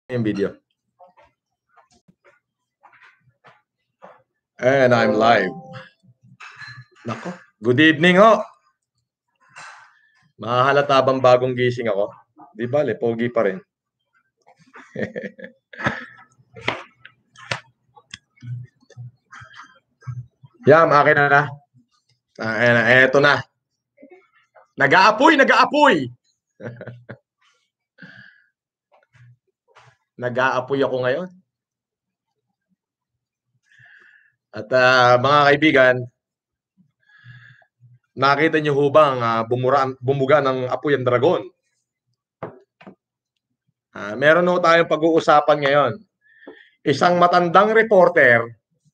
yung video. And I'm live. Nako, good evening ho. Mahahalata bang bagong gising ako? Di ba, pogi pa rin. Yan, akin na. Eto na. Nag-aapoy! Nag-aapoy ako ngayon. At mga kaibigan, nakita niyo ho bang bumuga ng apoy ang dragon? Meron ho tayong pag-uusapan ngayon. Isang matandang reporter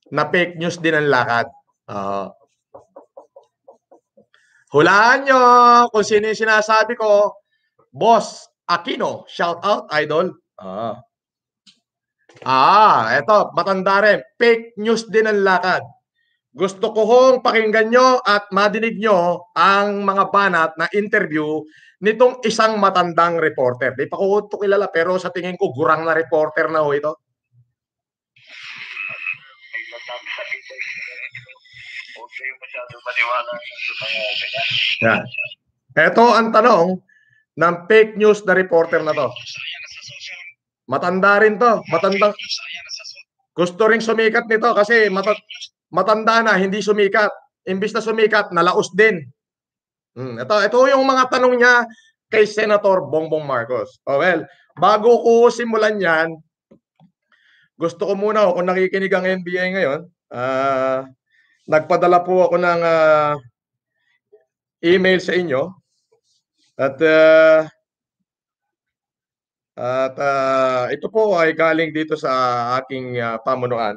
na fake news din ang lakad. Hulaan nyo kung sino yung sinasabi ko. Boss Aquino, shout out, idol. Eto, matanda rin. Fake news din ang lakad. Gusto ko hong pakinggan nyo at madinig nyo ang mga banat na interview nitong isang matandang reporter. Di pa ko ito kilala pero sa tingin ko gurang na reporter na ho ito. Yan. Ito ang tanong ng fake news na reporter na to. Matanda rin to. Matandang. Gusto ring sumikat nito kasi matanda na, hindi sumikat. Imbis na sumikat, nalaos din. Ito yung mga tanong niya kay Senator Bongbong Marcos. Well, bago ko simulan yan, gusto ko muna, kung nakikinig ang NBI ngayon, nagpadala po ako ng email sa inyo at ito po ay galing dito sa aking pamunuan.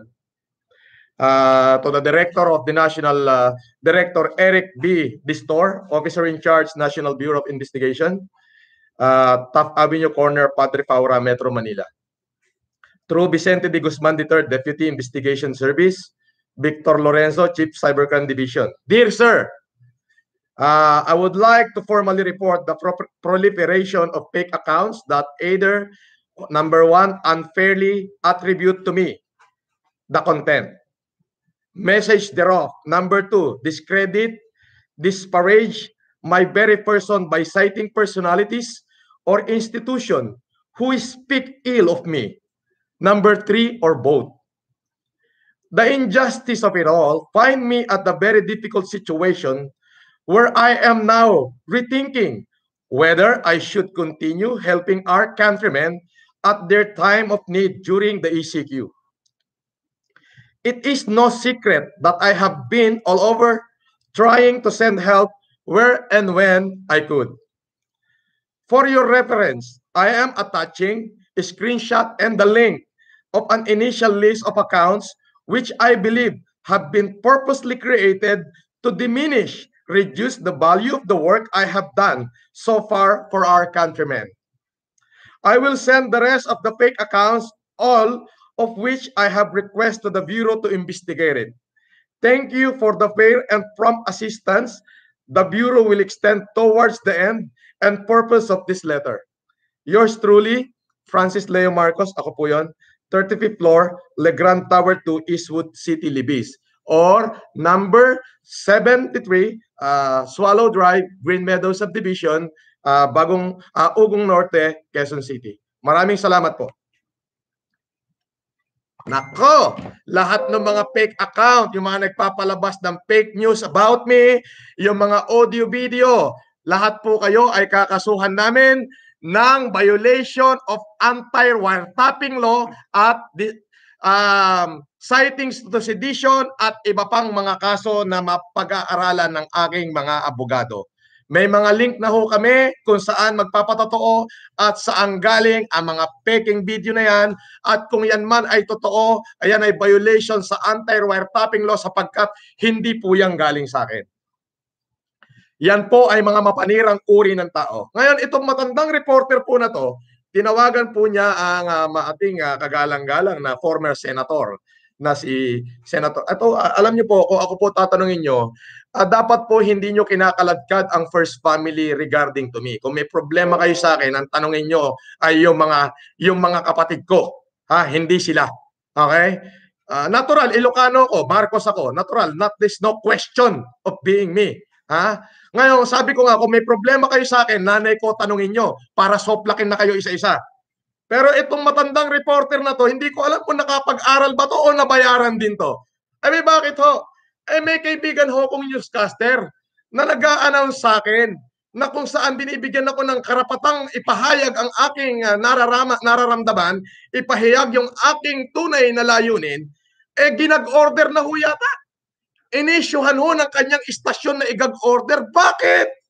To the Director of the National, Director Eric B. Distor, Officer in Charge, National Bureau of Investigation, Taft Avenue Corner, Padre Paura, Metro Manila. Through Vicente de Guzman III, Deputy Investigation Service, Victor Lorenzo, Chief Cybercrime Division. Dear Sir, I would like to formally report the proliferation of fake accounts that either, number one, unfairly attribute to me the content, message thereof, number two, discredit, disparage my very person by citing personalities or institution who speak ill of me, number three, or both. The injustice of it all find me at a very difficult situation where I am now rethinking whether I should continue helping our countrymen at their time of need during the ECQ. It is no secret that I have been all over trying to send help where and when I could. For your reference, I am attaching a screenshot and the link of an initial list of accounts which I believe have been purposely created to diminish, reduce the value of the work I have done so far for our countrymen. I will send the rest of the fake accounts, all of which I have requested the Bureau to investigate it. Thank you for the fair and prompt assistance the Bureau will extend towards the end and purpose of this letter. Yours truly, Francis Leo Marcos, ako po yun, 35th floor, Legrand Tower 2, Eastwood City, Libis. Or number 73, Swallow Drive, Green Meadows Subdivision, Ugong Norte, Quezon City. Maraming salamat po. Nako, lahat ng mga fake account, yung mga nagpapalabas ng fake news about me, yung mga audio video, lahat po kayo ay kakasuhan namin ng violation of anti-wiretapping law at sightings to sedition at iba pang mga kaso na mapag-aaralan ng aking mga abogado. May mga link na ho kami kung saan magpapatotoo at saan galing ang mga faking video na yan, at kung yan man ay totoo, ayan ay violation sa anti-wiretapping law sapagkat hindi po yan galing sa akin. Yan po ay mga mapanirang uri ng tao. Ngayon, itong matandang reporter po na to, tinawagan po niya ang ating kagalang-galang na former senator na si Senator. Ato, alam niyo po, kung ako po tatanungin niyo, dapat po hindi niyo kinakaladkad ang first family regarding to me. Kung may problema kayo sa akin, ang tanungin niyo ay yung mga kapatid ko, ha, hindi sila. Okay? Natural, Ilocano ko, Marcos ako. Natural, not this no question of being me. Ha? Ngayon, sabi ko nga, kung may problema kayo sa akin, nanay ko, tanungin nyo para soplakin na kayo isa-isa. Pero itong matandang reporter na to, hindi ko alam kung nakapag-aral ba to o nabayaran din to. Ay, bakit ho? Ay, may kaibigan ho kong newscaster na nag-a-announce sa akin na kung saan binibigyan ako ng karapatang ipahayag ang aking nararamdaman, ipahayag yung aking tunay na layunin, eh ginag-order na ho yata. Inisyuhan ho ng kanyang istasyon na igag-order. Bakit?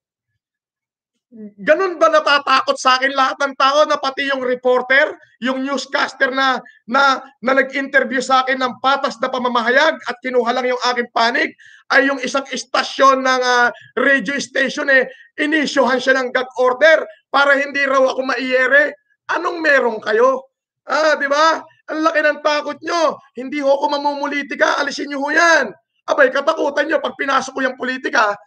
Ganun ba natatakot sa akin lahat ng tao na pati yung reporter, yung newscaster na nag-interview sa akin ng patas na pamamahayag at kinuha lang yung aking panig, ay yung isang istasyon ng radio station inisyuhan siya ng gag order para hindi raw ako maiyere. Anong meron kayo? Di ba? Ang laki ng takot nyo. Hindi ho ako mamumulitika. Alisin nyo ho yan. Abay, katakutan nyo pag pinasok ko yung politika.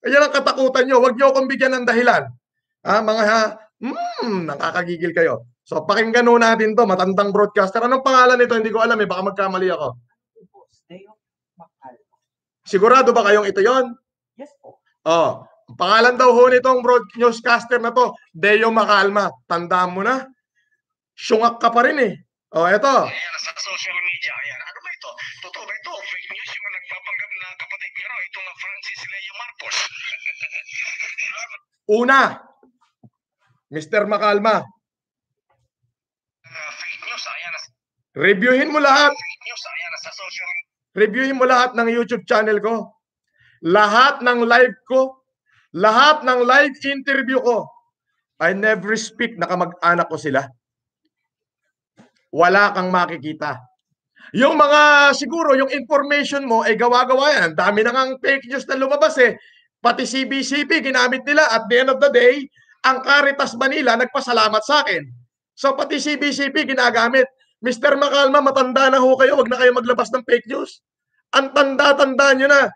Yan ang katakutan nyo. Huwag nyo akong bigyan ng dahilan. Nakakagigil kayo. So, pakinggan ho natin to. Matandang broadcaster. Anong pangalan nito? Hindi ko alam eh. Baka magkamali ako. Sigurado ba kayong ito yon? Yes po. Pangalan daw ho nitong newscaster na to, Deo Macalma. Tandaan mo na. Syungak ka pa rin eh. Ito. Ayan, sa social media. Ayan. Ano ba ito? Totoo ba ito? Fake news yung nagpapanggap na kapatid pero itong Francis Leo Marcos. Una, Mr. Macalma. Fake news. Ayan. Reviewin mo lahat. Fake news. Ayan, sa social media. Reviewin mo lahat ng YouTube channel ko. Lahat ng live ko. Lahat ng live interview ko. I never speak na kamag-anak ko sila. Wala kang makikita. Yung mga siguro, yung information mo ay gawa-gawa yan. Ang dami na ngang fake news na lumabas eh. Pati CBCP ginamit nila at the end of the day, ang Caritas Manila nagpasalamat sa akin. So pati CBCP ginagamit. Mr. Macalma, matanda na ho kayo. Wag na kayo maglabas ng fake news. Ang tanda-tanda nyo na.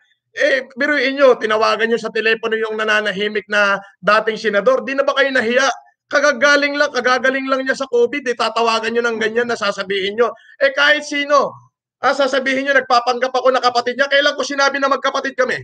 Biruin nyo, tinawagan nyo sa telepono yung nananahimik na dating senador. Di na ba kayo nahiya? Kagagaling lang niya sa COVID, tatawagan nyo ng ganyan na sasabihin nyo. Kahit sino, sasabihin nyo, nagpapanggap ako na kapatid niya. Kailan ko sinabi na magkapatid kami?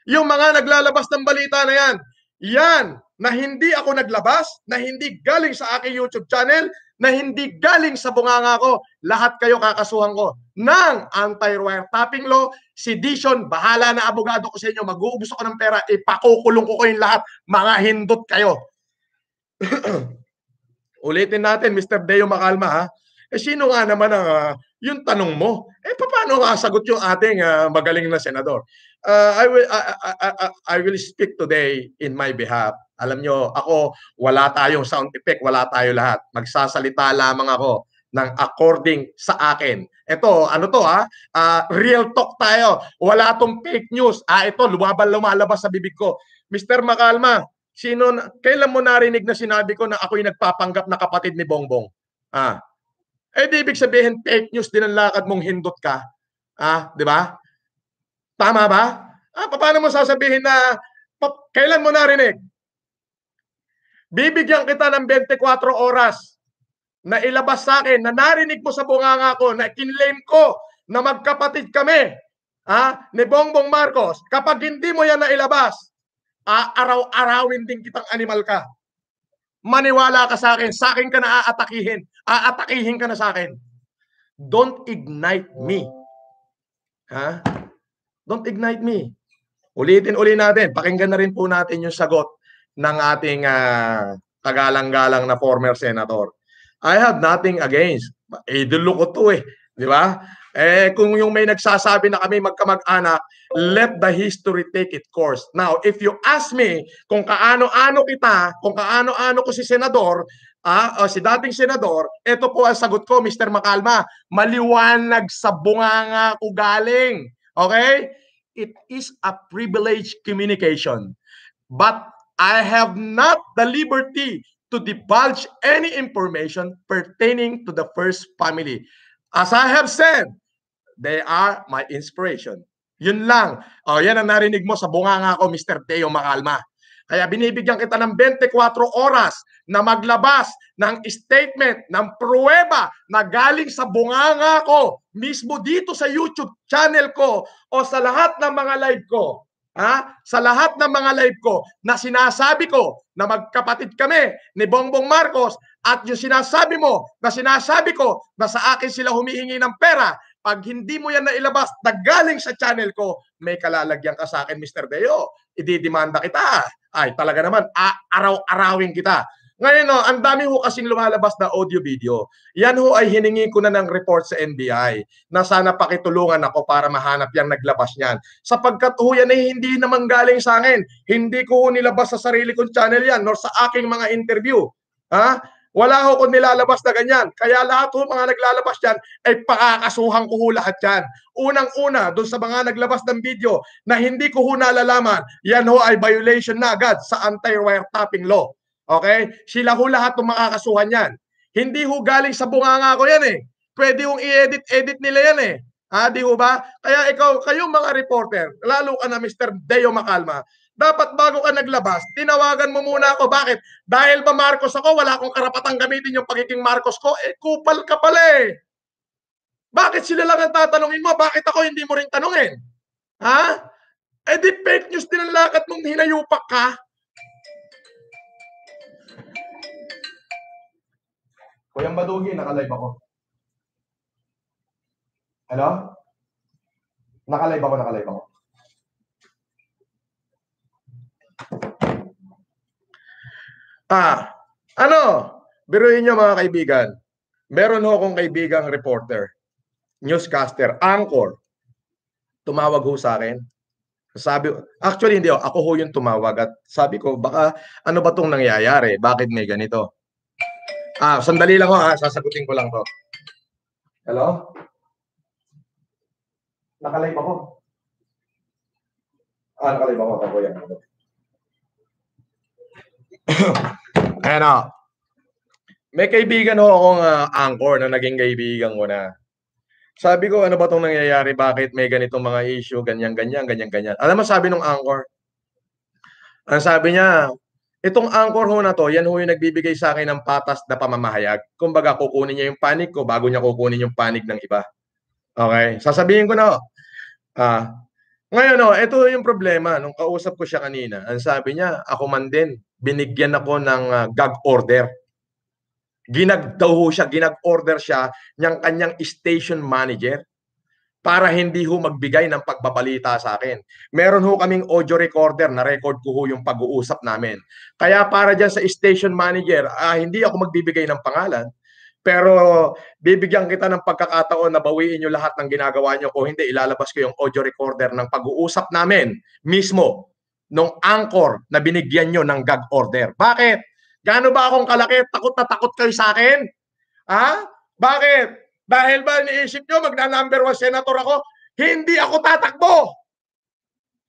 Yung mga naglalabas ng balita na yan na hindi ako naglabas, na hindi galing sa aking YouTube channel, na hindi galing sa bunganga ko, lahat kayo kakasuhan ko ng anti-wiretapping law. Si Dishon, bahala na abogado ko sa inyo, mag-uubos ako ng pera, ipakukulong ko kayong lahat, mga hindot kayo. Ulitin natin, Mr. Deo Macalma, ha? Sino nga naman ang yung tanong mo? Paano nga sagot yung ating magaling na senador? I will speak today in my behalf. Alam nyo, ako, wala tayong sound effect, wala tayo lahat. Magsasalita lamang ako ng according sa akin. Ito, ano to real talk tayo. Wala tong fake news. Ito, lumalabas sa bibig ko. Mr. Macalma, kailan mo narinig na sinabi ko na ako'y nagpapanggap na kapatid ni Bongbong? Di ibig sabihin fake news din ang lakad mong hindot ka. Di ba? Tama ba? Paano mo sasabihin na kailan mo narinig? Bibigyan kita ng 24 oras na ilabas sa akin na narinig mo sa bunganga ko na kinlaim ko na magkapatid kami ni Bongbong Marcos. Kapag hindi mo yan na ilabas, araw-arawin din kitang animal ka. Maniwala ka sa akin ka na aatakihin ka na sa akin. Don't ignite me. Don't ignite me. Ulitin natin, pakinggan na rin po natin yung sagot ng ating kagalang-galang na former senator. I have nothing against. Idolo ko to di ba? Kung yung may nagsasabi na kami magkamag-anak, let the history take its course. Now, if you ask me kung kaano-ano ko si senador, o si dating senador, ito po ang sagot ko, Mr. Macalma, maliwanag sa bunganga ko galing. Okay? It is a privileged communication. But I have not the liberty to divulge any information pertaining to the first family. As I have said, they are my inspiration. Yun lang. O, yan ang narinig mo sa bunganga ko, Mr. Teo Macalma. Kaya binibigyan kita ng 24 oras na maglabas ng statement, ng pruweba na galing sa bunganga ko, mismo dito sa YouTube channel ko o sa lahat ng mga live ko. Sa lahat ng mga live ko na sinasabi ko na magkapatid kami ni Bongbong Marcos at yung sinasabi mo na sinasabi ko na sa akin sila humihingi ng pera, pag hindi mo yan nailabas na galing sa channel ko, may kalalagyan ka sa akin, Mr. Deo. Ididimanda kita. Ay, talaga naman, araw-arawin kita. Ngayon, ang dami ho kasing lumalabas na audio-video. Yan ho ay hiningi ko na ng report sa NBI na sana pakitulungan ako para mahanap yung naglabas niyan. Sapagkat ho yan ay hindi naman galing sa akin. Hindi ko ho nilabas sa sarili kong channel yan nor sa aking mga interview. Wala ho kung nilalabas na ganyan. Kaya lahat ho mga naglalabas dyan ay pakakasuhan ko ho lahat yan. Unang-una, doon sa mga naglabas ng video na hindi ko ho nalalaman, yan ho ay violation na agad sa anti-wiretapping law. Okay? Sila ho lahat ng makakasuhan yan. Hindi ho galing sa bunganga ko yan eh. Pwede hong i-edit nila yan eh. Di ho ba? Kaya kayong mga reporter, lalo ka na Mr. Deo Macalma, dapat bago ka naglabas, tinawagan mo muna ako. Bakit? Dahil ba Marcos ako, wala akong karapatang gamitin yung pagiging Marcos ko? Kupal ka pala eh. Bakit sila lang ang tatanungin mo? Bakit ako hindi mo rin tanungin? Di fake news din ang lakad mong hinayupak ka. Kuyang Badugi, nakalive ako. Hello? Nakalive ako. Biruin nyo mga kaibigan. Meron ho akong kaibigang reporter, newscaster, anchor. Tumawag ho sa akin. Actually hindi ako ho yung tumawag at sabi ko, baka ano ba itong nangyayari? Bakit may ganito? Sandali lang ho sasagutin ko lang to. Hello? Nakalive ako. Nakalive ako. Ako yan. May kaibigan ho akong anchor na naging kaibigan ko na. Sabi ko, ano ba itong nangyayari? Bakit may ganitong mga issue? Ganyan. Alam mo, sabi nung anchor, ang sabi niya, itong anchor ho na to, yan ho yung nagbibigay sa akin ng patas na pamamahayag. Kumbaga, kukunin niya yung panig ko bago niya kukunin yung panig ng iba. Okay? Sasabihin ko na, ngayon, ito yung problema. Nung kausap ko siya kanina, ang sabi niya, ako man din, binigyan ako ng gag order. Ginag-order siya ng kanyang station manager para hindi ho magbigay ng pagbabalita sa akin. Meron ho kaming audio recorder na record ko ho yung pag-uusap namin. Kaya para dyan sa station manager, hindi ako magbibigay ng pangalan, pero bibigyan kita ng pagkakataon na bawiin nyo lahat ng ginagawa nyo. Kung hindi, ilalabas ko yung audio recorder ng pag-uusap namin mismo nung anchor na binigyan nyo ng gag order. Bakit? Gaano ba akong kalaki? Takot na takot kayo sa akin? Bakit? Dahil ba iniisip nyo magna-number 1 senator ako? Hindi ako tatakbo.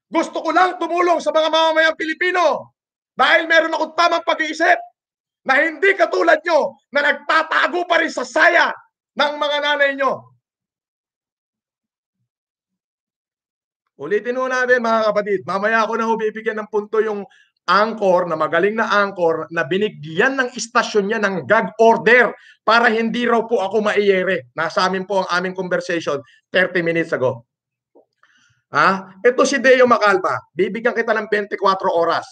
Gusto ko lang tumulong sa mga mamamayang Pilipino. Dahil meron akong tamang pag-iisip na hindi katulad nyo na nagtatago pa rin sa saya ng mga nanay nyo. Ulitin ho natin mga kapatid. Mamaya ako na bibigyan ng punto yung anchor, na magaling na anchor, na binigyan ng istasyon niya ng gag order para hindi raw po ako maiyere. Nasa amin po ang aming conversation 30 minutes ago. Ito si Deo Macalma. Bibigyan kita ng 24 oras.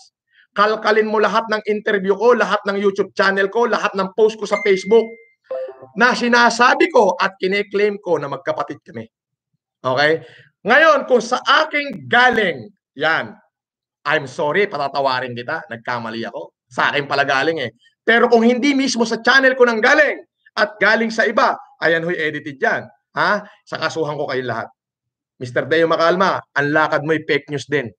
Kalkalin mo lahat ng interview ko, lahat ng YouTube channel ko, lahat ng post ko sa Facebook na sinasabi ko at kine-claim ko na magkapatid kami. Okay? Ngayon, kung sa aking galing, yan, I'm sorry, patatawarin kita. Nagkamali ako. Sa akin pala galing eh. Pero kung hindi mismo sa channel ko nang galing at galing sa iba, ayan ho'y edited yan. Sa kasuhan ko kayong lahat. Mr. Deo Macalma, ang lakad mo'y fake news din.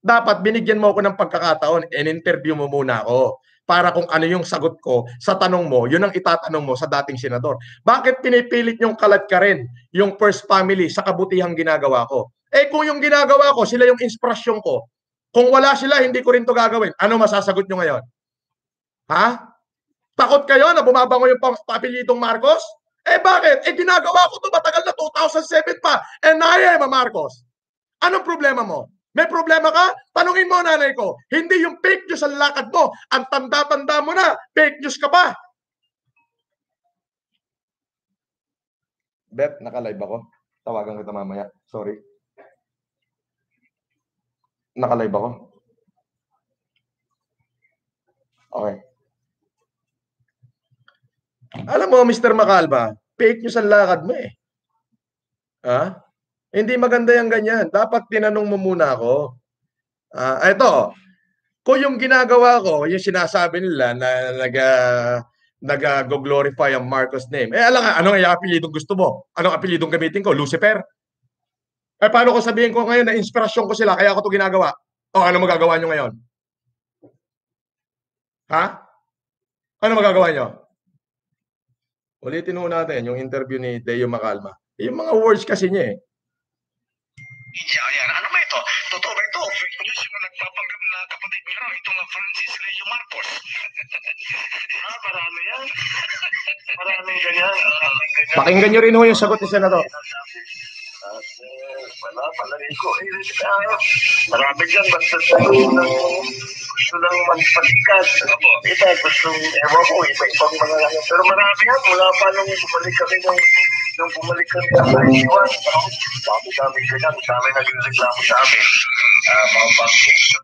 Dapat binigyan mo ako ng pagkakataon, in-interview mo muna ako para kung ano yung sagot ko sa tanong mo, yun ang itatanong mo sa dating senador. Bakit pinipilit yung kalat ka rin yung first family sa kabutihang ginagawa ko? Kung yung ginagawa ko, sila yung inspirasyon ko. Kung wala sila, hindi ko rin to gagawin. Ano masasagot nyo ngayon? Takot kayo na bumabango yung apelyidong Marcos? Eh bakit? Eh ginagawa ko to matagal na, 2007 pa. And I am a Marcos. Anong problema mo? May problema ka? Tanungin mo nanay ko. Hindi yung fake news ang lakad mo. Ang tanda-tanda mo na, fake news ka pa. Bet, naka-live ako. Tawagan kita mamaya. Sorry. Naka-live ako. Okay. Alam mo, Mr. Macalma, fake news ang lakad mo eh. Ha? Hindi maganda yung ganyan. Dapat tinanong mo muna ako. Ito, kung yung ginagawa ko, yung sinasabi nila na nag-glorify ang Marcos name. Eh, alam nga, anong apelidong gusto mo? Anong apelidong gamitin ko? Lucifer? Eh, paano ko sabihin ko ngayon na inspirasyon ko sila, kaya ako ito ginagawa? O, ano magagawa nyo ngayon? Ha? Ano magagawa nyo? Ulitin mo natin yung interview ni Deo Macalma. Yung mga words kasi niya eh. Ayan, ano ba ito? Totoo ba ito? Fake news yung nagpapanggap na kapatid niya raw, itong Francis Leo Marcos. Marami yan. Maraming ganyan. Pakinggan nyo rin ho yung sagot ni Senador. Wala, palagay ko. Marami dyan, basta gusto lang magpalikat. Iba, gustong, ewan ko, iba-ibang mga lang. Pero marami yan, mula pa nung bumalik kami nung bumalik kami ng 91. Dami ganyan, dami nagreklamo sa amin. Mga foundation.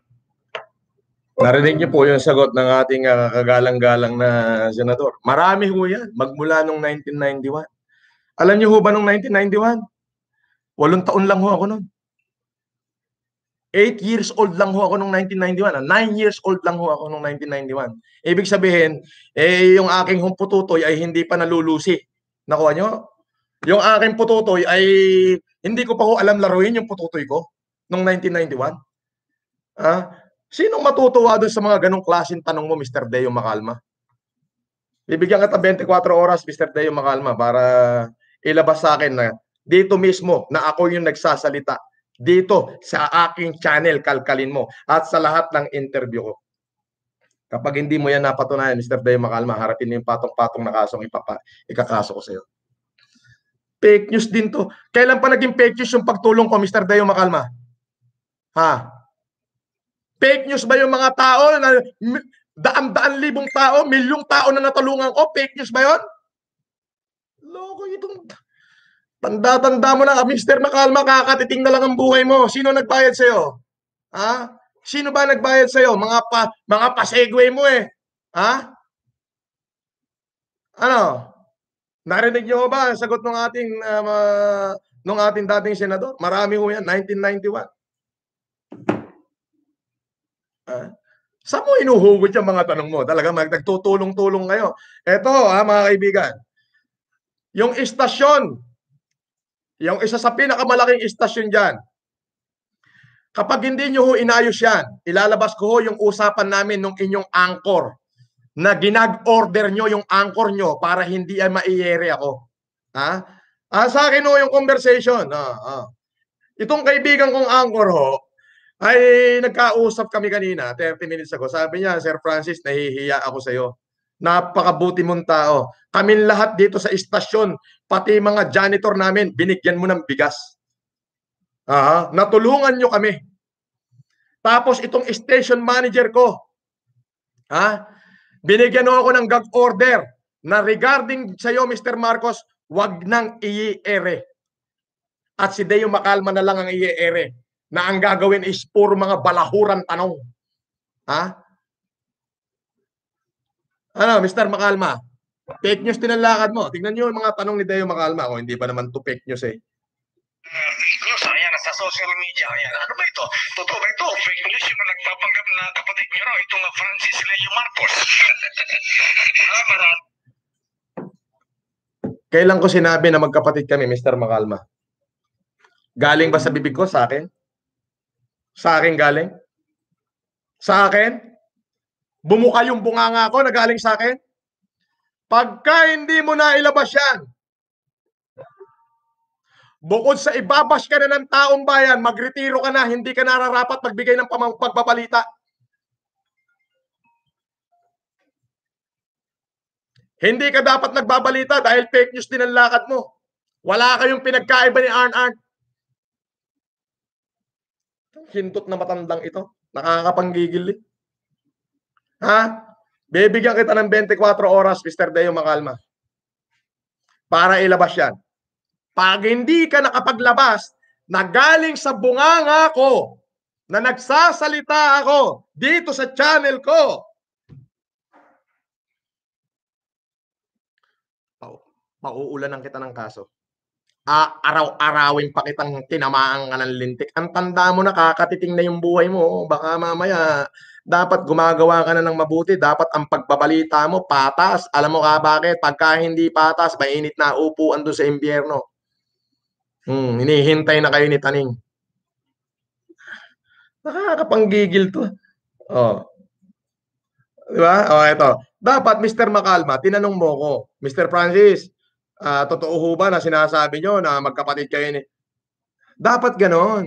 Narinig niyo po yung sagot ng ating kagalang-galang na senador. Marami ho yan, magmula nung 1991. Alam niyo ho ba nung 1991? 8 taon lang ho ako noon. 8 years old lang ho ako nung 1991. 9 years old lang ho ako nung 1991. Ibig sabihin, yung aking humpututoy ay hindi pa nalulusi. Nakuha nyo? Yung aking pututoy ay hindi ko pa ho alam laruin yung pututoy ko nung 1991. Sinong matutuwa doon sa mga ganong klaseng tanong mo, Mr. Deo Macalma? Bibigyan kita 24 oras, Mr. Deo Macalma, para ilabas sa akin na dito mismo na ako yung nagsasalita. Dito sa aking channel, kalkalin mo. At sa lahat ng interview ko. Kapag hindi mo yan napatunayan, Mr. Deo Macalma, harapin mo yung patong-patong na kasong ikakaso ko sa iyo. Fake news din to. Kailan pa naging fake news yung pagtulong ko, Mr. Deo Macalma? Ha? Fake news ba yung mga tao na daan-daan libong tao, milyong tao na natulungan ko? Fake news ba yun? Loko itong... Tanda-tanda mo na, Mr. Macalma, kakatiting na lang ang buhay mo. Sino nagbayad sa'yo? Ha? Sino ba nagbayad sa'yo? Mga pasegway mo eh. Ha? Ano? Narinig niyo ba ang sagot ng ating dating senador? Marami ho yan, 1991. Saan mo inuhugot yung mga tanong mo? Talaga nagtutulong-tulong kayo. Ito mga kaibigan, yung istasyon, yung isa sa pinakamalaking istasyon dyan, kapag hindi nyo ho inayos yan, ilalabas ko ho yung usapan namin nung inyong anchor na ginag-order nyo yung anchor nyo para hindi ay maiyere ako. Sa akin ho yung conversation. Itong kaibigan kong anchor ho, ay nagkausap kami kanina, 30 minutes ago. Sabi niya, Sir Francis, nahihiya ako sa iyo. Napakabuti mong tao. Kaming lahat dito sa istasyon, pati mga janitor namin, binigyan mo ng bigas. Natulungan nyo kami. Tapos itong station manager ko, binigyan ako ng gag order na regarding sa iyo, Mr. Marcos, wag nang i-ere. At si Deo Macalma na lang ang i-ere. Na ang gagawin is puro mga balahuran tanong. Ano, Mr. Macalma? Fake news din ang lakad mo. Tingnan nyo yung mga tanong ni Deo Macalma. O, hindi pa naman to fake news eh. Fake news, ayan, sa social media. Ayan. Ano ba ito? Totoo ba ito? Fake news yung nagpapanggap na kapatid niya raw, itong Francis Leo Marcos. Kailan ko sinabi na magkapatid kami, Mr. Macalma? Galing ba sa bibig ko? Sa akin? Sa akin galing? Sa akin? Bumuka yung bunganga ko na galing sa akin? Pagka hindi mo na ilabas yan, bukod sa ibabash ka na ng taong bayan, magretiro ka na, hindi ka nararapat magbigay ng pagbabalita. Hindi ka dapat nagbabalita dahil fake news din ang lakad mo. Wala kayong pinagkaiba ni Arn. Hintot na matandang ito. Nakakapanggigil. Ha? Bibigyan kita ng 24 oras, Mr. Deo Macalma, para ilabas yan. Pag hindi ka nakapaglabas na galing sa bunganga ko, na nagsasalita ako dito sa channel ko, pauulanan kita ng kaso. Araw-arawin pa kitang tinamaan ka ng lintik. Ang tanda mo na, kakatiting na yung buhay mo. Baka mamaya, dapat gumagawa ka na ng mabuti. Dapat ang pagbabalita mo, patas. Alam mo ka bakit? Pagka hindi patas, mainit na upuan doon sa impyerno. Hinihintay na kayo ni Taning. Nakakapanggigil to. Oh. Diba? Oh, ito. Dapat, Mr. Macalma, tinanong mo ko, Mr. Francis, totoo ho ba na sinasabi nyo na magkapatid kayo ni... Dapat ganon.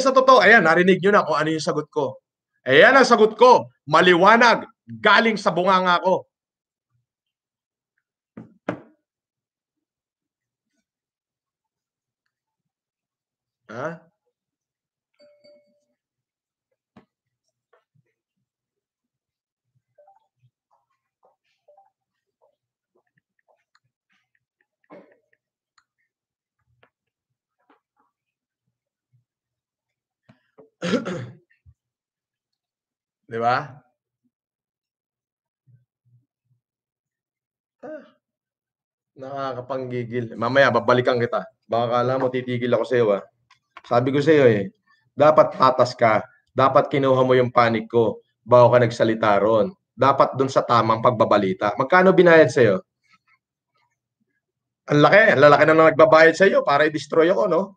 Sa totoo, ayan, narinig nyo na kung ano yung sagot ko. Ayan ang sagot ko. Maliwanag. Galing sa bunganga ko. Ha? Di ba? Nakakapanggigil. Mamaya, babalikan kita. Baka kala mo, titigil ako sa iyo. Sabi ko sa iyo dapat patas ka. Dapat kinuha mo yung panic ko bago ka nagsalita ron. Dapat dun sa tamang pagbabalita. Magkano binayad sa iyo? Ang lalaki na nagbabayad sa iyo para i-destroy ako, no?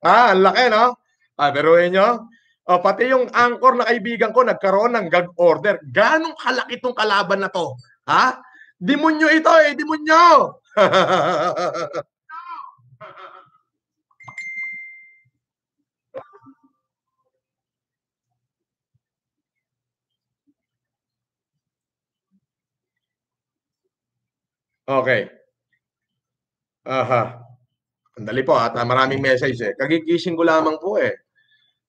Ang laki, no? Biruin nyo? Pati yung anchor na kaibigan ko nagkaroon ng gag order. Ganong kalaki tong kalaban na to? Ha? Demonyo ito demonyo! Okay. Aha. Andali po at maraming message Kagigising ko lamang po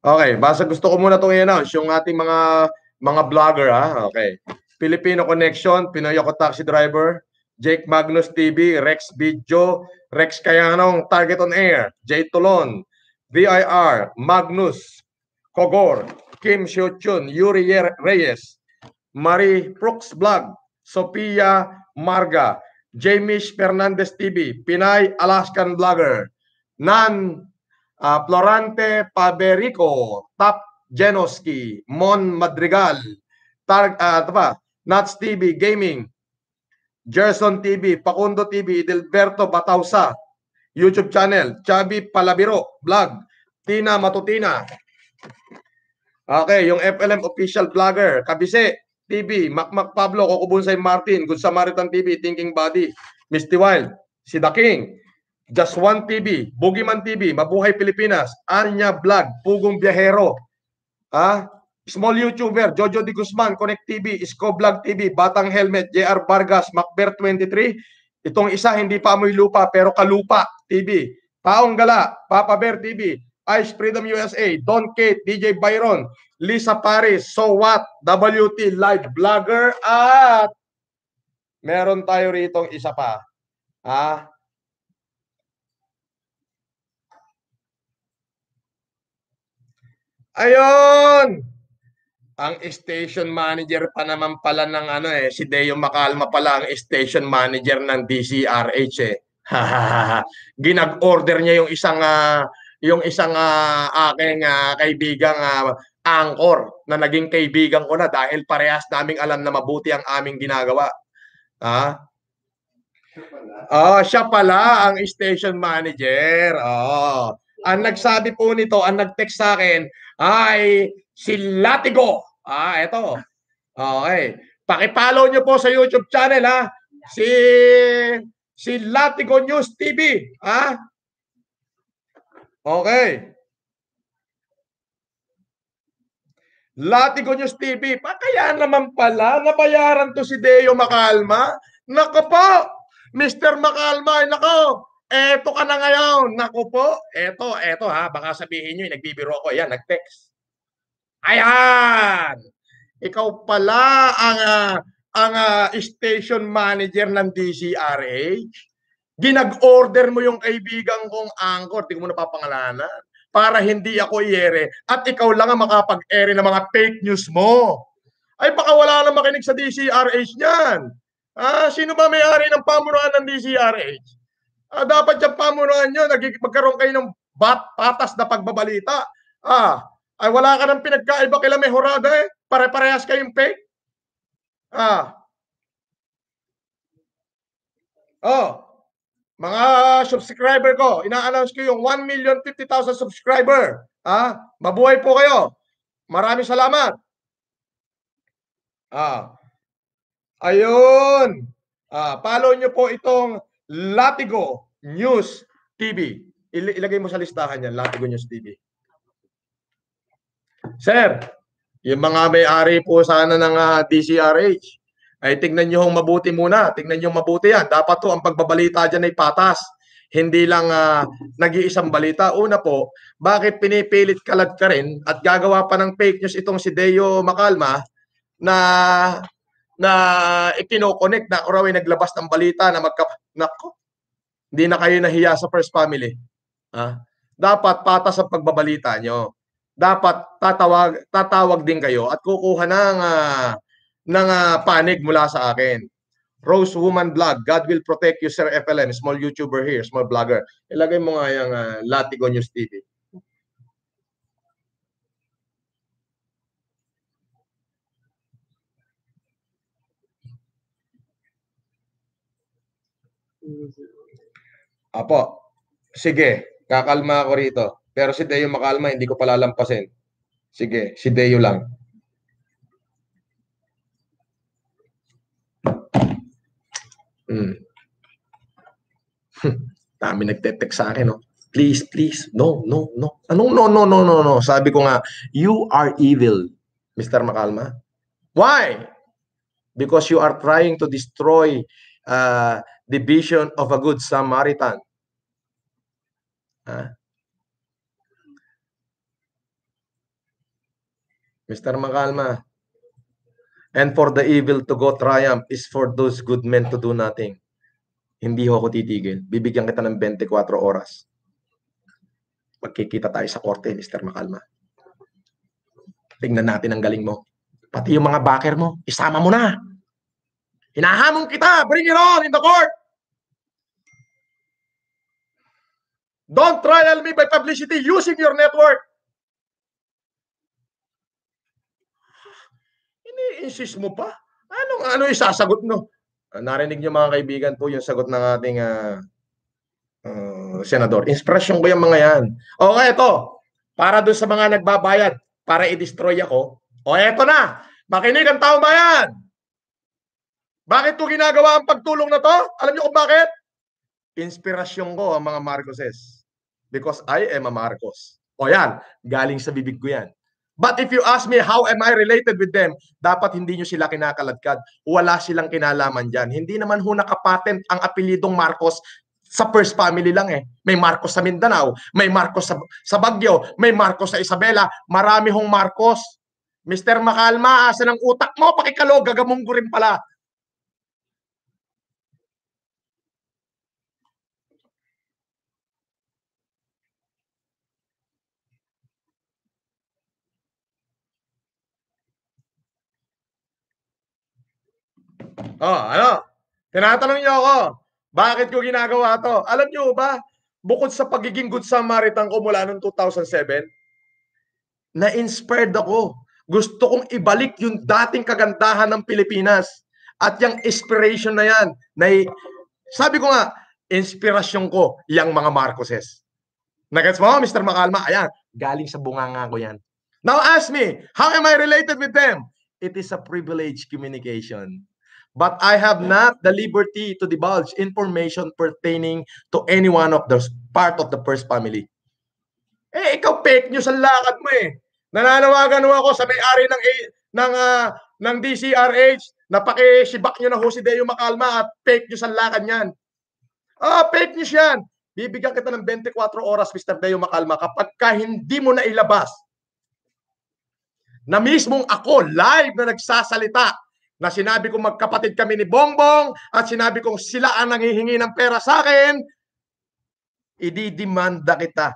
Okay, basta gusto ko muna itong i-announce yung ating mga vlogger Okay. Filipino Connection, Pinoy Ako Taxi Driver, Jake Magnus TV, Rex Video, Rex Kayanong, Target on Air, Jay Tolon, VIR, Magnus, Kogor, Kim Xiuchun, Yuri Reyes, Marie Brooks Vlog, Sophia Marga, Jamish Fernandez TV, Pinay Alaskan Vlogger, Nan Florante Paberico, Tap Genoski, Mon Madrigal, Nats TV Gaming, Gerson TV, Pakundo TV, Edelberto Batausa, YouTube channel, Chabi Palabiro Vlog, Tina Matutina. Okay, yung FLM official vlogger, Kabise TV, Macmac Pablo, Kokobonsay Martin, Good Samaritan TV, Thinking Body, Misty Wild, si The King, Just One TV, Boogeyman TV, Mabuhay Pilipinas, Anya Vlog, Pugong Biyahero, Small YouTuber, Jojo Di Guzman, Connect TV, Isko Vlog TV, Batang Helmet, JR Vargas, Macber 23, itong isa hindi pa amoy lupa pero kalupa TV, Paong Gala, Papa Bear TV, Ice Freedom USA, Don Kate, DJ Byron, Lisa Paris, So What, WT Live Vlogger, at meron tayo ritong isa pa. Ayun! Ang station manager pa naman pala ng si Deo Macalma pala ang station manager ng DCRH Ginag-order niya yung isang aking kaibigang anchor na naging kaibigan ko na dahil parehas naming alam na mabuti ang aming ginagawa. Siya pala ang station manager. Ang nagsabi po nito, ang nag-text sa akin ay si Latigo. Ito. Okay. Paki-follow nyo po sa YouTube channel si Latigo News TV. Okay. Latigo News TV. Kaya naman pala, nabayaran to si Deo Macalma. Nako po, Mr. Macalma, nako, eto ka na ngayon. Nako po, eto ha, baka sabihin nyo, nagbibiro ko. Yan, nag-text. Ayan! Ikaw pala ang station manager ng DCRH. Ginag-order mo yung kaibigan kong anchor, di ko mo napapangalanan, para hindi ako i-ere at ikaw lang ang makapag-ere ng mga fake news mo. Ay baka wala nang makinig sa DCRH niyan. Sino ba may-ari ng pamunuan ng DCRH? Dapat yung pamunuan nyo, magkaroon kayo ng patas na pagbabalita. Ay wala ka ng pinagkaiba kila Mejorada eh. Pare-parehas kayong fake. Mga subscriber ko, ina-announce ko yung 1,050,000 subscriber. Mabuhay po kayo. Maraming salamat. Ayun. Follow nyo po itong Latigo News TV. Ilagay mo sa listahan yan, Latigo News TV. Sir, yung mga may-ari po sana ng DCRH, ay tignan nyo hong mabuti muna. Tignan nyo mabuti yan. Dapat to ang pagbabalita dyan ay patas. Hindi lang nag-iisang balita. Una po, bakit pinipilit kalad ka rin at gagawa pa ng fake news itong si Deo Macalma na ikino-connect na raw ay naglabas ng balita na Nako, hindi na kayo nahiya sa First Family. Dapat patas ang pagbabalita nyo. Dapat tatawag din kayo at kukuha ng panig mula sa akin. Rose Woman Vlog, God will protect you, Sir FLM, small YouTuber here, small vlogger. Ilagay mo nga yung Latigo News TV. Apo, sige, kakalma ako rito. Pero si Deo Macalma, hindi ko palalampasin. Sige, si Deo lang. Dami nagte-text sa akin, no? Please, please, no. Anong no? Sabi ko nga, you are evil, Mr. Macalma. Why? Because you are trying to destroy the vision of a good Samaritan. Mr. Macalma, and for the evil to go triumph is for those good men to do nothing. Hindi ho ako titigil. Bibigyan kita ng 24 oras. Magkikita tayo sa korte, Mr. Macalma. Tingnan natin ang galing mo. Pati yung mga backer mo, isama mo na. Hinahamon kita. Bring it on in the court. Don't trial me by publicity using your network. Ini-insist mo pa? Ano isasagot mo? Narinig niyo mga kaibigan po yung sagot ng ating senador. Inspirasyon ko yung mga yan. Okay, ito. Para doon sa mga nagbabayad para i-destroy ako. Eto na. Makinig ang taong bayan. Bakit ko ginagawa ang pagtulong na to? Alam niyo kung bakit? Inspirasyon ko ang mga Marcoses. Because I am a Marcos. Yan. Galing sa bibig ko yan. But if you ask me how am I related with them, dapat hindi nyo sila kinakaladkad. Wala silang kinalaman dyan. Hindi naman ho nakapatent ang apelidong Marcos sa First Family lang eh. May Marcos sa Mindanao, may Marcos sa Baguio, may Marcos sa Isabela. Marami hong Marcos. Mr. Macalma, asa ng utak mo? Pakikalo, gagamunggo rin pala. Tinatanong niyo ako, bakit ko ginagawa to? Alam niyo ba, bukod sa pagiging good Samaritan ko mula noong 2007, na-inspired ako. Gusto kong ibalik yung dating kagandahan ng Pilipinas. At yung inspiration na yan, sabi ko nga, inspirasyon ko yung mga Marcoses. Nagets mo, Mr. Macalma? Ayan, galing sa bunganga ko yan. Now ask me, how am I related with them? It is a privileged communication. But I have not the liberty to divulge information pertaining to any one of those part of the First Family. Ikaw fake news ang lakad mo eh. Nananawagan ho ako sa may-ari ng DCRH na pakisibak nyo na ho si Deo Macalma at fake news ang lakad niyan. Fake news yan. Bibigyan kita ng 24 oras, Mr. Deo Macalma, kapag hindi mo na ilabas na mismong ako live na nagsasalita na sinabi kong magkapatid kami ni Bongbong at sinabi kong sila ang nanghihingi ng pera sa akin, ididimanda kita.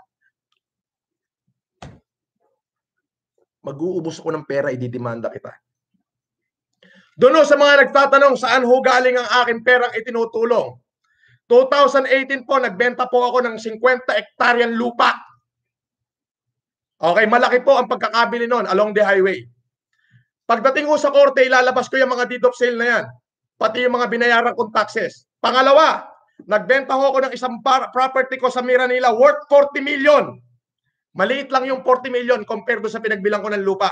Mag-uubos ko ng pera, ididimanda kita. Doon sa mga nagtatanong saan ho galing ang aking perang itinutulong. 2018 po, nagbenta po ako ng 50 hektaryang lupa. Okay, malaki po ang pagkakabili noon along the highway. Pagdating ko sa korte, ilalabas ko yung mga deed of sale na yan. Pati yung mga binayaran kong taxes. Pangalawa, nagbenta ko ng isang property ko sa Miranila worth 40 million. Maliit lang yung 40 million compared sa pinagbilang ko ng lupa.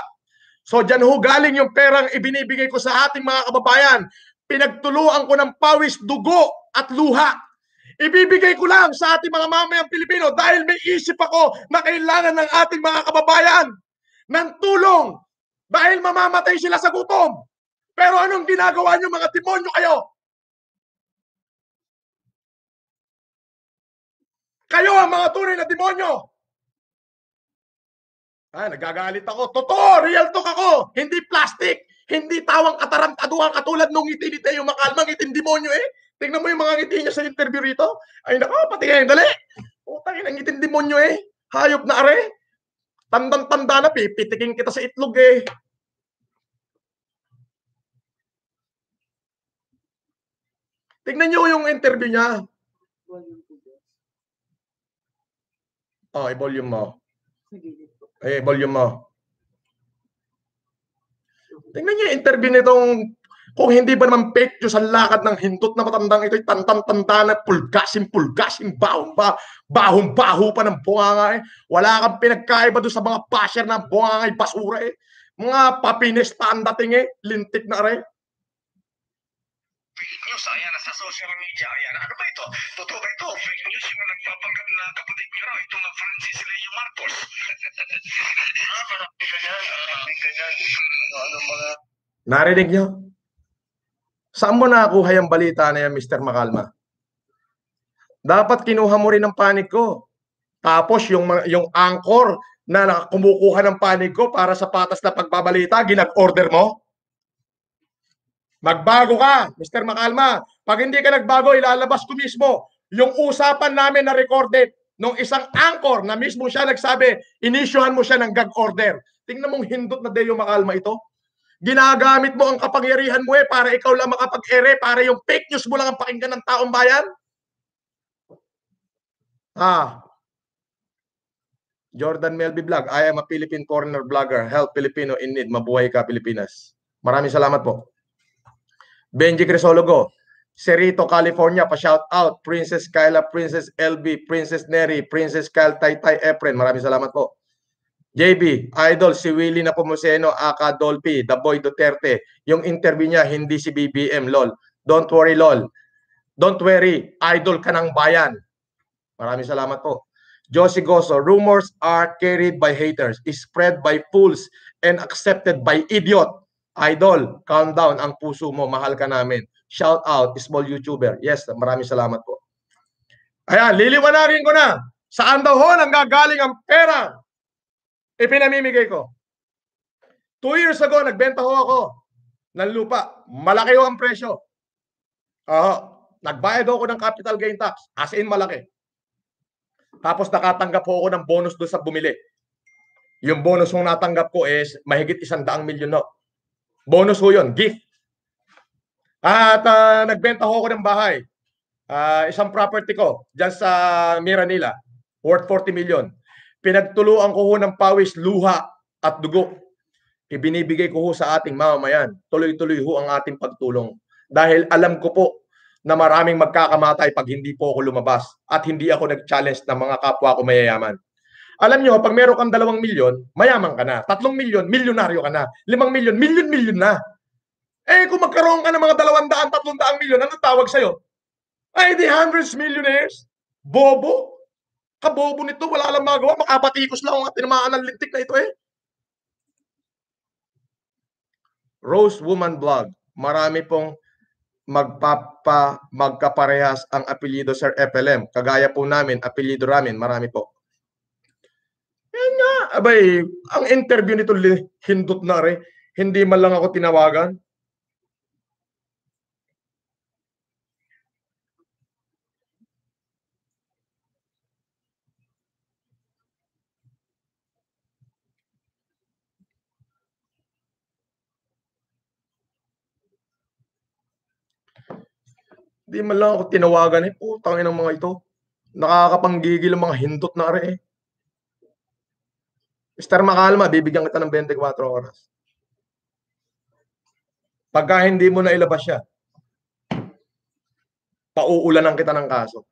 So dyan ho galing yung perang ibinibigay ko sa ating mga kababayan. Pinagtuluan ko ng pawis, dugo at luha. Ibibigay ko lang sa ating mga mamayang Pilipino dahil may isip ako na kailangan ng ating mga kababayan ng tulong dahil mamamatay sila sa gutom. Pero anong ginagawa nyo, mga demonyo kayo? Kayo ang mga tunay na demonyo. Nagagalit ako. Totoo, real talk ako. Hindi plastic. Hindi tawang katarantaduhan katulad nung ngiti ni Deo Macalma, ngiting demonyo eh. Tingnan mo yung mga ngiti niya sa interview rito. Ay nako, pati ngayon, dali. Utang ina, ngiting demonyo eh. Hayop na are. Tandang-tanda na, pipitikin kita sa itlog eh. Tingnan niyo yung interview niya. I-volume mo. I-volume mo. Tingnan niyo yung interview nitong, kung hindi ba naman fake news ang lakad ng hindot na matandang ito, tantang-tanda na pulgasim, bahong-baho pa ng bunganga eh. Wala kang pinagkaiba doon sa mga basher ng bunganga eh, basura eh. Mga papinesta ang dating eh, lintik na rin. Fake news, ayan, sa social media, ayan. Ano ba ito? Totoo ba ito? Fake news yung nagpapanggap na kapatid nyo raw, itong Francis Leo Marcos. Marami ganyan. Ano mga... Narinig nyo? Saan mo nakuha yung balita na yan, Mr. Macalma? Dapat kinuha mo rin ang panig ko. Tapos yung anchor na kumukuha ng panig ko para sa patas na pagbabalita, ginag-order mo? Magbago ka, Mr. Macalma. Pag hindi ka nagbago, ilalabas ko mismo yung usapan namin na recorded nung isang anchor na mismo siya nagsabi, inisyuhan mo siya ng gag order. Tingnan mong hindot na Deo Macalma ito. Ginagamit mo ang kapangyarihan mo eh para ikaw lang makapag-ere, para yung fake news mo lang ang pakinggan ng taong bayan. Jordan Melby Vlog, I am a Philippine foreigner vlogger. Help Filipino in need. Mabuhay ka, Pilipinas. Maraming salamat po. Benji Crisologo, Cerrito, California, pa-shout out. Princess Kyla, Princess LB, Princess Neri, Princess Kyle, Taytay Efren. Maraming salamat po. JB, idol, si Willie Nepomuceno, aka Dolphy, The Boy Duterte. Yung interview niya, hindi si BBM, lol. Don't worry, lol. Don't worry, idol ka ng bayan. Maraming salamat po. Josie Goso, rumors are carried by haters, spread by fools, and accepted by idiot. Idol, calm down ang puso mo, mahal ka namin. Shout out, small YouTuber. Yes, maraming salamat po. Ayan, liliwanagin ko na. Saan daw ho nanggagaling ang pera? Ipinamimigay ko. 2 years ago, nagbenta ho ako ng lupa. Malaki ho ang presyo. Nagbayad ako ng capital gain tax. As in, malaki. Tapos nakatanggap ho ako ng bonus doon sa bumili. Yung bonus kong natanggap ko is mahigit 100 milyon no. Bonus ho yun, gift. At nagbenta ho ako ng bahay. Isang property ko dyan sa Miranila, worth 40 million. Pinagtuluan ko ho ng pawis, luha at dugo. Ibinibigay ko ho sa ating mamamayan. Tuloy-tuloy ho ang ating pagtulong. Dahil alam ko po na maraming magkakamatay pag hindi po ako lumabas at hindi ako nag-challenge ng mga kapwa ko mayayaman. Alam nyo, pag meron kang 2 milyon, mayaman ka na. 3 milyon, milyonaryo ka na. 5 milyon, milyon na. Eh, kung magkaroon ka ng mga 200, 300 milyon, ano tawag sa'yo? Ay, the hundreds millionaires. Bobo. Kabobo nito, wala lang magawa. Makapatikos lang ang tinamaan ng lintik na ito eh. Rose Woman Blog, marami pong magkaparehas ang apelyido Sir FLM. Kagaya po namin, apelyido namin, marami po. Yan nga, abay, ang interview nito hindot na rin. Hindi man lang ako tinawagan. Hindi man lang ako tinawagan putang ina ng mga ito. Nakakapanggigil ang mga hindot na rin Mr. Makalma, bibigyan kita ng 24 oras. Pagka hindi mo na ilabas siya, pauulanan kita ng kaso.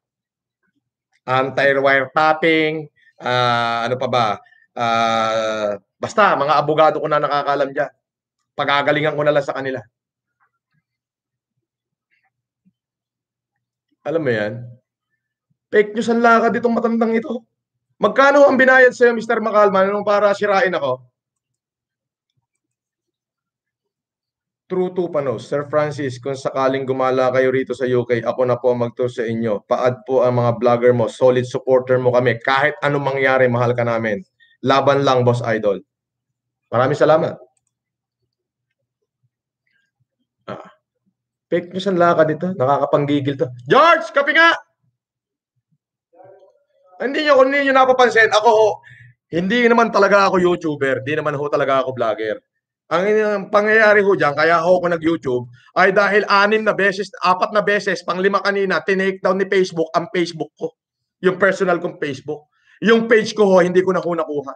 Anti-wiretapping, ano pa ba? Basta, mga abogado ko na nakakalam dyan. Pagagalingan ko na lang sa kanila. Alam mo yan? Fake news ang lakad itong matandang ito. Magkano ang binayad sa'yo, Mr. Makalman, nung para sirain ako? True to panos. Sir Francis, kung sakaling gumala kayo rito sa UK, ako na po mag-tour sa inyo. Paad po ang mga vlogger mo. Solid supporter mo kami. Kahit anong mangyari, mahal ka namin. Laban lang, Boss Idol. Maraming salamat. Fake news ang lakad dito. Nakakapanggigil to. George, kapi nga! Hindi nyo napapansin. Ako, hindi naman talaga ako YouTuber. Hindi naman ho talaga ako vlogger. Ang pangyayari ho dyan, kaya ako nag-YouTube, ay dahil 4 na beses, 4 na beses, pang-5 kanina, tinake down ni Facebook ang Facebook ko. Yung personal kong Facebook. Yung page ko ho, hindi ko na nakuha.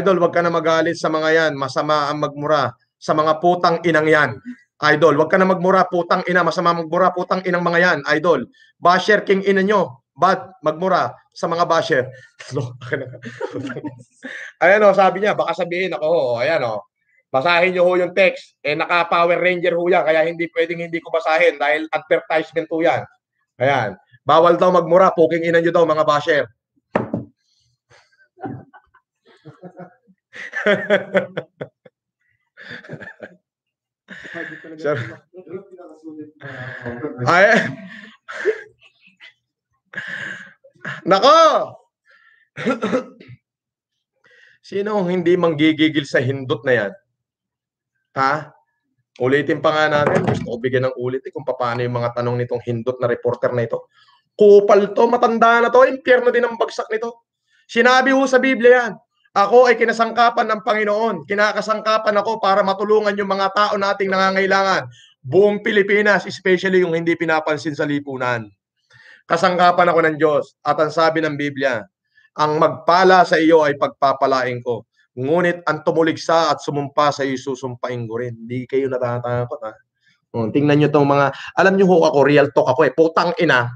Idol, wag ka na magalit sa mga yan. Masama ang magmura sa mga putang inang yan. Idol, wag ka na magmura, putang ina. Masama magmura, putang inang mga yan. Idol, basher king ina nyo. Bad magmura sa mga basher. Ayan o, sabi niya, baka sabihin ako ho. Ayan o. Basahin nyo ho yung text. Naka Power Ranger ho yan. Kaya hindi pwedeng hindi ko basahin dahil advertisement ho yan. Ayan. Bawal daw magmura. Puking ina nyo daw mga basher. Sir. Ay. Nako. Sino ang hindi manggigigil sa hindot na yan? Ha? Ulitin pa nga natin. Gusto ko bigyan ng ulit kung paano yung mga tanong nitong hindot na reporter na ito. Kupal to, matanda na to, impyerno din ang bagsak nito. Sinabi ho sa Biblia yan. Ako ay kinasangkapan ng Panginoon. Kinakasangkapan ako para matulungan yung mga tao nating nangangailangan. Buong Pilipinas, especially yung hindi pinapansin sa lipunan. Kasangkapan ako ng Diyos. At ang sabi ng Biblia, ang magpala sa iyo ay pagpapalain ko. Ngunit ang tumuligsa at sumumpa sa iyo, susumpain ko rin. Hindi kayo natatakot ha. Tingnan nyo itong mga, alam nyo ho ako, real talk ako putang ina,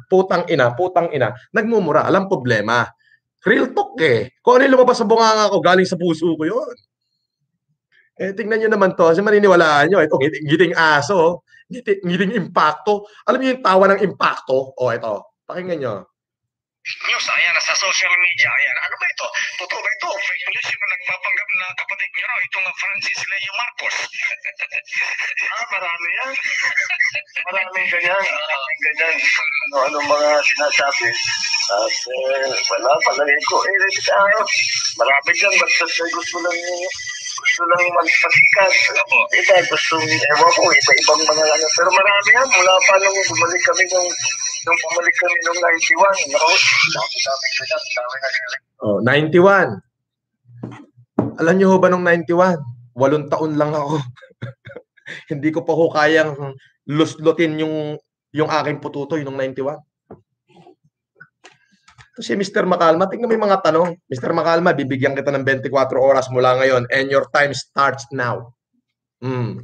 nagmumura, alam problema. Real talk Kung ano yung lumabas sa bunganga ko, galing sa puso ko yun. Tingnan nyo naman to, kasi maniniwalaan nyo, itong ngiting aso, ngiting impacto. Alam nyo yung tawa ng impacto? Ito, pakinggan nyo. News, ayan, sa social media, ayan. Ano ba ito? Totoo ba ito? Fake news yung nagpapanggap na kapatid niyo raw, itong Francis Leo Marcos. Marami yan. Maraming ganyan. Ano mga sinasabi. At wala, palagay ko, marami dyan, basta gusto lang magpasikat. Iba, gustong, ewan ko, iba-ibang mga ano. Pero marami yan, mula pa nung bumalik kami nung 91, no? 91. Alam niyo ho ba nung 91? 8 taon lang ako. Hindi ko pa ho kayang luslutin yung aking pututoy nung 91. So, si Mr. Makalma, tingnan mo yung mga tanong. Mr. Makalma, bibigyan kita ng 24 oras mula ngayon and your time starts now.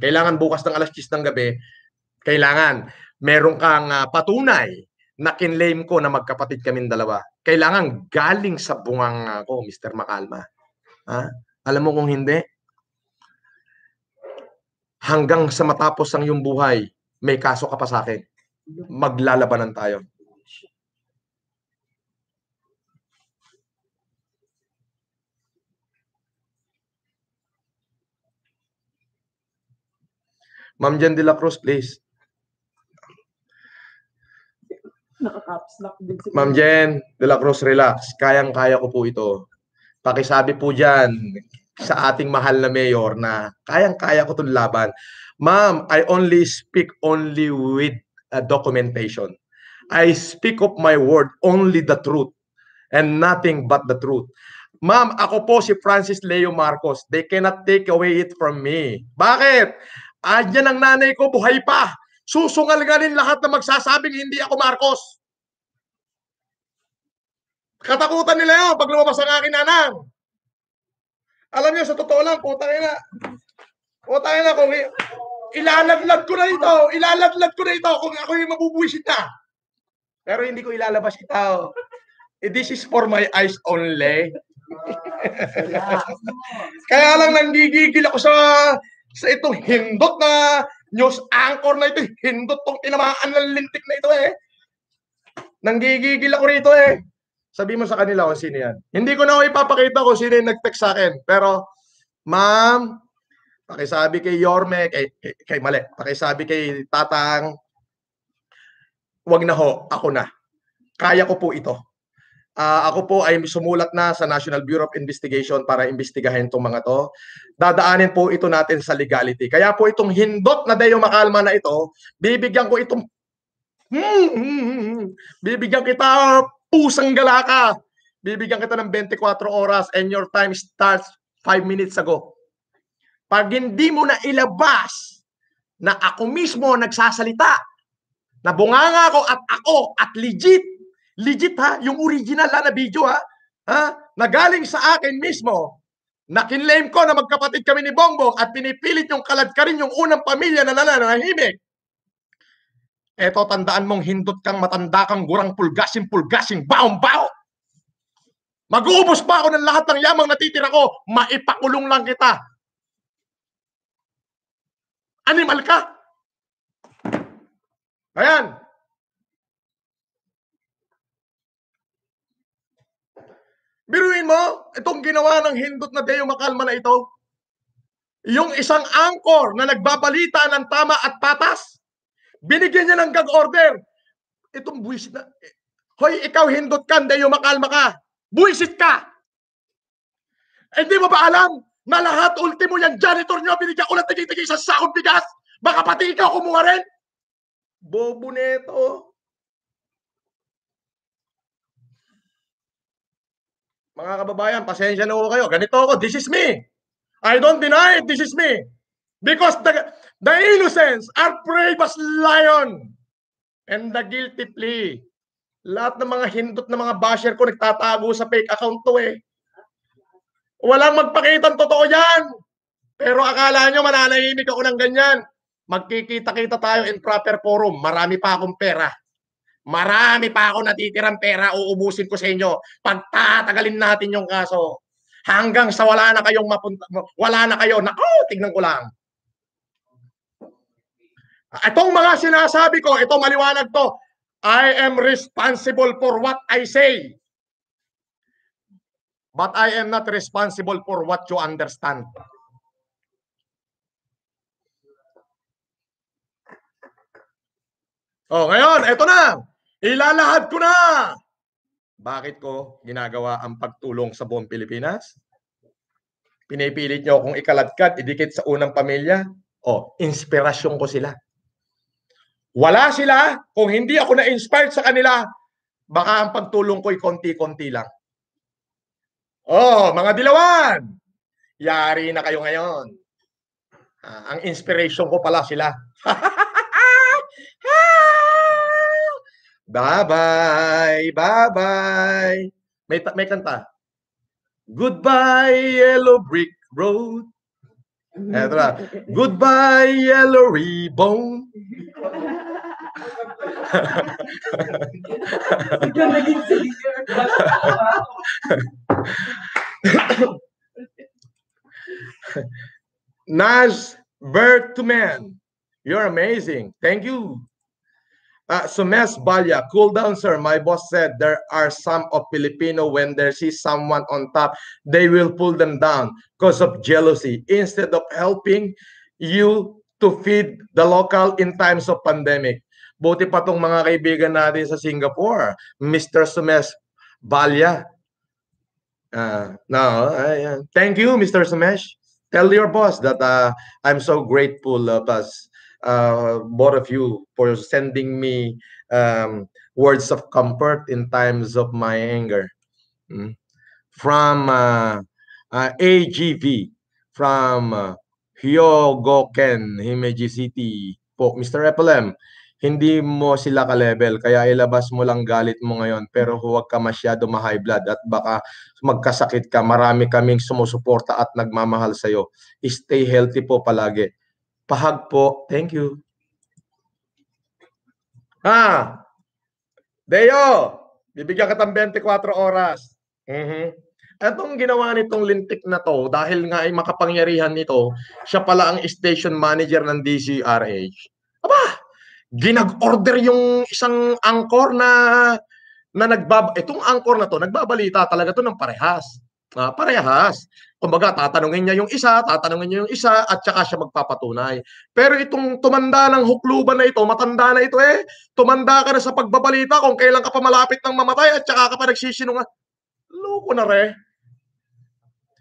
Kailangan bukas ng alas 10 ng gabi, kailangan meron kang patunay na kinlaim ko na magkapatid kaming dalawa. Kailangan galing sa bunganga ko, Mr. Makalma. Alam mo kung hindi, hanggang sa matapos ang iyong buhay, may kaso ka pa sa akin. Maglalabanan tayo. Ma'am Jen de la Cruz, please. Naka-caps lock din si Ma'am Jen de la Cruz, relax. Kayang-kaya ko po ito. Pakisabi po dyan sa ating mahal na mayor na kayang-kaya ko itong laban. Ma'am, I only speak only with documentation. I speak of my word, only the truth and nothing but the truth. Ma'am, ako po si Francis Leo Marcos. They cannot take away it from me. Bakit? Adyan ang nanay ko, buhay pa. Susungalgalin lahat na magsasabing hindi ako Marcos. Katakutan nila yun pag lumabas ang aking nanang. Alam niyo, sa totoo lang, putang ina, kung ilalaglag ko na ito kung ako yung mabubuisit na. Pero hindi ko ilalabas ito. This is for my eyes only. Kaya lang nanggigigil ako sa itong hindot na news anchor na ito. Hindot tong tinamaan ng lintik na ito eh. Nanggigigil ako rito eh. Sabi mo sa kanila kung sino yan. Hindi ko na ipapakita kung sino yung nag-text sa akin. Pero, ma'am, pakisabi kay Yorme, pakisabi kay Tatang, wag na ho, ako na. Kaya ko po ito. Ako po ay sumulat na sa National Bureau of Investigation para imbestigahin itong mga to. Dadaanin po ito natin sa legality. Kaya po itong hindot na Deo Makalma na ito, bibigyan ko itong bibigyan kita pusang galaka. Bibigyan kita ng 24 oras and your time starts 5 minutes ago. Pag hindi mo na ilabas na ako mismo nagsasalita, na bunganga ako at legit ha, yung original na video ha, na galing sa akin mismo, na kinlaim ko na magkapatid kami ni Bongbong at pinipilit yung kaladkarin yung unang pamilya na nananahimik. Eto, tandaan mong hindot kang matanda kang gurang pulgasing baong-bao. Mag-uubos pa ako ng lahat ng yamang natitira ko, maipakulong lang kita. Animal ka. Ayan. Biruin mo, itong ginawa ng hindot na Deo Makalma na ito, yung isang anchor na nagbabalita ng tama at patas, binigyan niya ng gag order. Itong buwisit na, hoy, ikaw hindot ka, Deo Makalma ka. Buwisit ka. Eh, di mo ba alam na lahat ultimo yung janitor nyo binigyan ulat tigil-tigil sa sakong bigas? Baka pati ikaw kumuha rin? Bobo neto. Mga kababayan, pasensya na ho kayo. Ganito ako, this is me. I don't deny it, this is me. Because the innocents are brave as lion and the guilty plea. Lahat ng mga hindot na mga basher ko nagtatago sa fake account to eh. Walang magpakitang totoo yan. Pero akala nyo mananahimik ako ng ganyan. Magkikita-kita tayo in proper forum. Marami pa akong pera. Marami pa ako natitirang pera, uubusin ko sa inyo. Pagtatagalin natin yung kaso. Hanggang sa wala na kayong mapunta, wala na kayo. Tignan ko lang. Itong mga sinasabi ko, ito maliwanag to. I am responsible for what I say. But I am not responsible for what you understand. Oh, ngayon, eto na. Ilalahad ko na. Bakit ko ginagawa ang pagtulong sa buong Pilipinas? Pinipilit nyo kung ikaladkad, idikit sa unang pamilya. O, inspirasyon ko sila. Wala sila, kung hindi ako na-inspired sa kanila, baka ang pagtulong ko'y konti-konti lang. Oh, mga dilawan, yari na kayo ngayon. Ang inspiration ko pala sila. Bye-bye, bye-bye. May kanta. Goodbye, yellow brick road. Eto na. Goodbye, yellow ribbon. Nas birth to man. You're amazing. Thank you. Sumes Balya, cool down, sir. My boss said there are some of Filipino when they see someone on top, they will pull them down because of jealousy. Instead of helping, you to feed the local in times of pandemic. Buti pa tong mga kaibigan natin sa Singapore, Mr. Sumesh Balya. Thank you, Mr. Sumesh. Tell your boss that I'm so grateful both of you for sending me words of comfort in times of my anger. From AGV, from Hyogoken, Himeji City po. Mr. FLM, hindi mo sila ka-level, kaya ilabas mo lang galit mo ngayon, pero huwag ka masyado ma-high blood at baka magkasakit ka. Marami kaming sumusuporta at nagmamahal sa'yo. Stay healthy po palagi. Pahag po. Thank you. Deo, bibigyan ka ng 24 oras. Itong ginawa nitong lintik na to, dahil nga ay makapangyarihan nito, siya pala ang station manager ng DCRH. Aba, ginag-order yung isang anchor na itong anchor na to, nagbabalita talaga to ng parehas. Parehas. Kumbaga, tatanungin niya yung isa, at saka siya magpapatunay. Pero itong tumanda ng hukluban na ito, matanda na ito tumanda ka na sa pagbabalita kung kailan ka pa malapit ng mamatay at saka ka pa nagsisinungaling. Loko na re.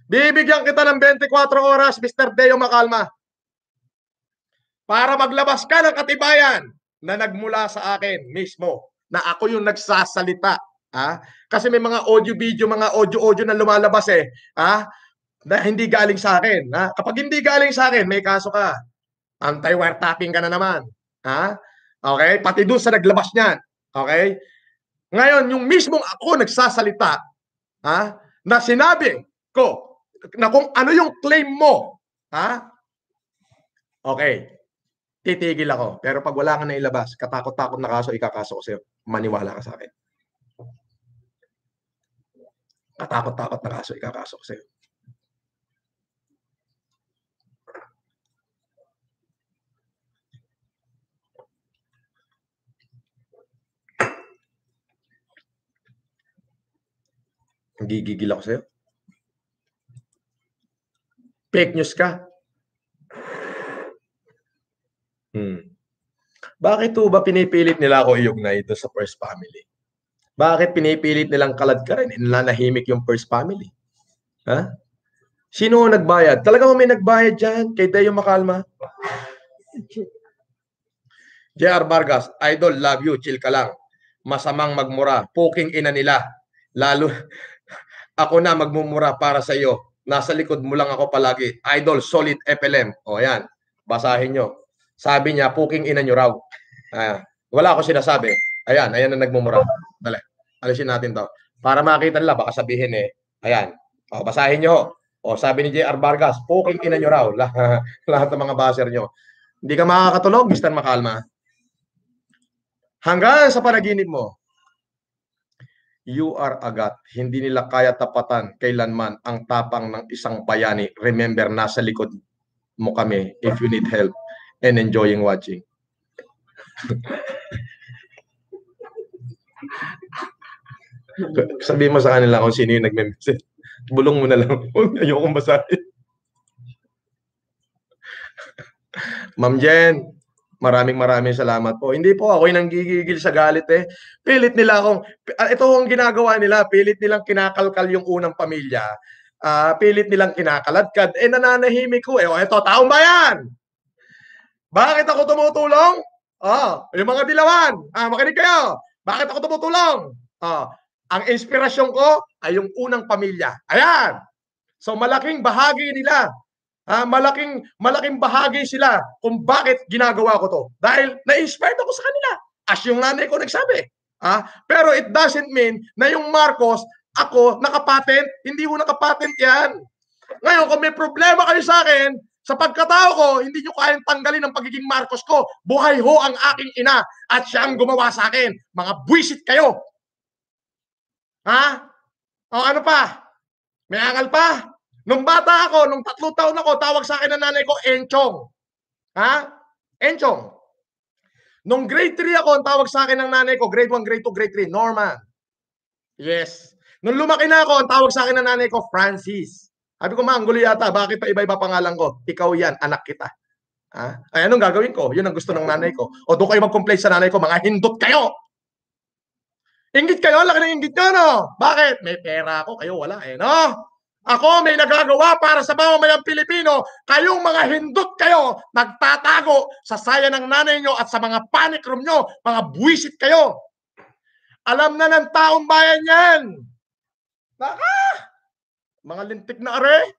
Bibigyan kita ng 24 oras, Mr. Deo Macalma, para maglabas ka ng katibayan na nagmula sa akin mismo, na ako yung nagsasalita. Kasi may mga audio-video, mga audio-audio na lumalabas na hindi galing sa akin. Kapag hindi galing sa akin, may kaso ka. Anti-wiretapping ka na naman. Okay? Pati doon sa naglabas niyan. Okay? Ngayon, yung mismong ako nagsasalita, na sinabi ko na kung ano yung claim mo, okay, titigil ako. Pero pag wala ka na ilabas, katakot-takot na kaso, ikakaso ko sa'yo. Maniwala ka sa akin. Katakot-takot na kaso, ikakaso ko sa'yo. Gigigil ako sa'yo. Fake news ka. Bakit po ba pinipilit nila ako i-ignite sa first family? Bakit pinipilit nilang kalad ka rin? Nanahimik yung first family. Sino nagbayad? Talagang may nagbayad dyan kay Deo Macalma? JR Vargas, idol, love you, chill ka lang. Masamang magmura, puking ina nila. Lalo, ako na magmumura para sa iyo. Nasa likod mo lang ako palagi. Idol, solid FLM. O yan, basahin nyo. Sabi niya, puking ina nyo raw. Wala ako sinasabi. Ayan na nagmumura. Dali, alisin natin to. Para makita nila, baka sabihin ayan. O, basahin nyo. O, sabi ni JR Vargas, puking ina nyo raw. Lahat ng mga baser nyo. Hindi ka makakatulog, Mr. Macalma. Hanggang sa panaginip mo, you are agat. Hindi nila kaya tapatan kailanman ang tapang ng isang bayani. Remember, nasa likod mo kami if you need help and enjoying watching. Sabihin mo sa kanila kung sino yung nagme-message. Bulong mo na lang. Ayokong basahin. Ma'am Jen, maraming salamat po. Hindi po ako yung nanggigigil sa galit Pilit nila akong, ito ang ginagawa nila, pilit nilang kinakalkal yung unang pamilya. Pilit nilang kinakaladkad. Nananahimik ko ito, taong bayan! Bakit ako tumutulong? Yung mga dilawan, makinig kayo. Bakit ako tumutulong? Ang inspirasyon ko ay yung unang pamilya. Ayan! So malaking bahagi nila. Malaking bahagi sila kung bakit ginagawa ko to. Dahil na-inspired ako sa kanila. As yung nanay ko nagsabi. Pero it doesn't mean na yung Marcos, ako, nakapatent. Hindi ko nakapatent yan. Ngayon, kung may problema kayo sa akin, sa pagkatao ko, hindi nyo kayang tanggalin ang pagiging Marcos ko. Buhay ho ang aking ina at siya ang gumawa sa akin. Mga buwisit kayo. O ano pa? May angal pa? Nung bata ako, nung 3 taon ako, tawag sa akin ng nanay ko, Enchong. Enchong. Nung grade 3 ako, ang tawag sa akin ng nanay ko, grade 1, grade 2, grade 3, Norman. Yes. Nung lumaki na ako, ang tawag sa akin ng nanay ko, Francis. Sabi ko, Manggulo yata, bakit pa iba-iba pangalan ko? Ikaw yan, anak kita. Ay, anong gagawin ko? Yun ang gusto ng nanay ko. O doon kayo mag-complain sa nanay ko, mga hindot kayo! Inggit kayo, laki ng inggit nyo, no? Bakit? May pera ako, kayo wala eh, no? Ako may nagagawa para sa mamamayang Pilipino. Kayong mga hindot kayo, nagtatago sa saya ng nanay nyo at sa mga panic room nyo. Mga buwisit kayo. Alam na ng taong bayan yan. Mga lintik na are.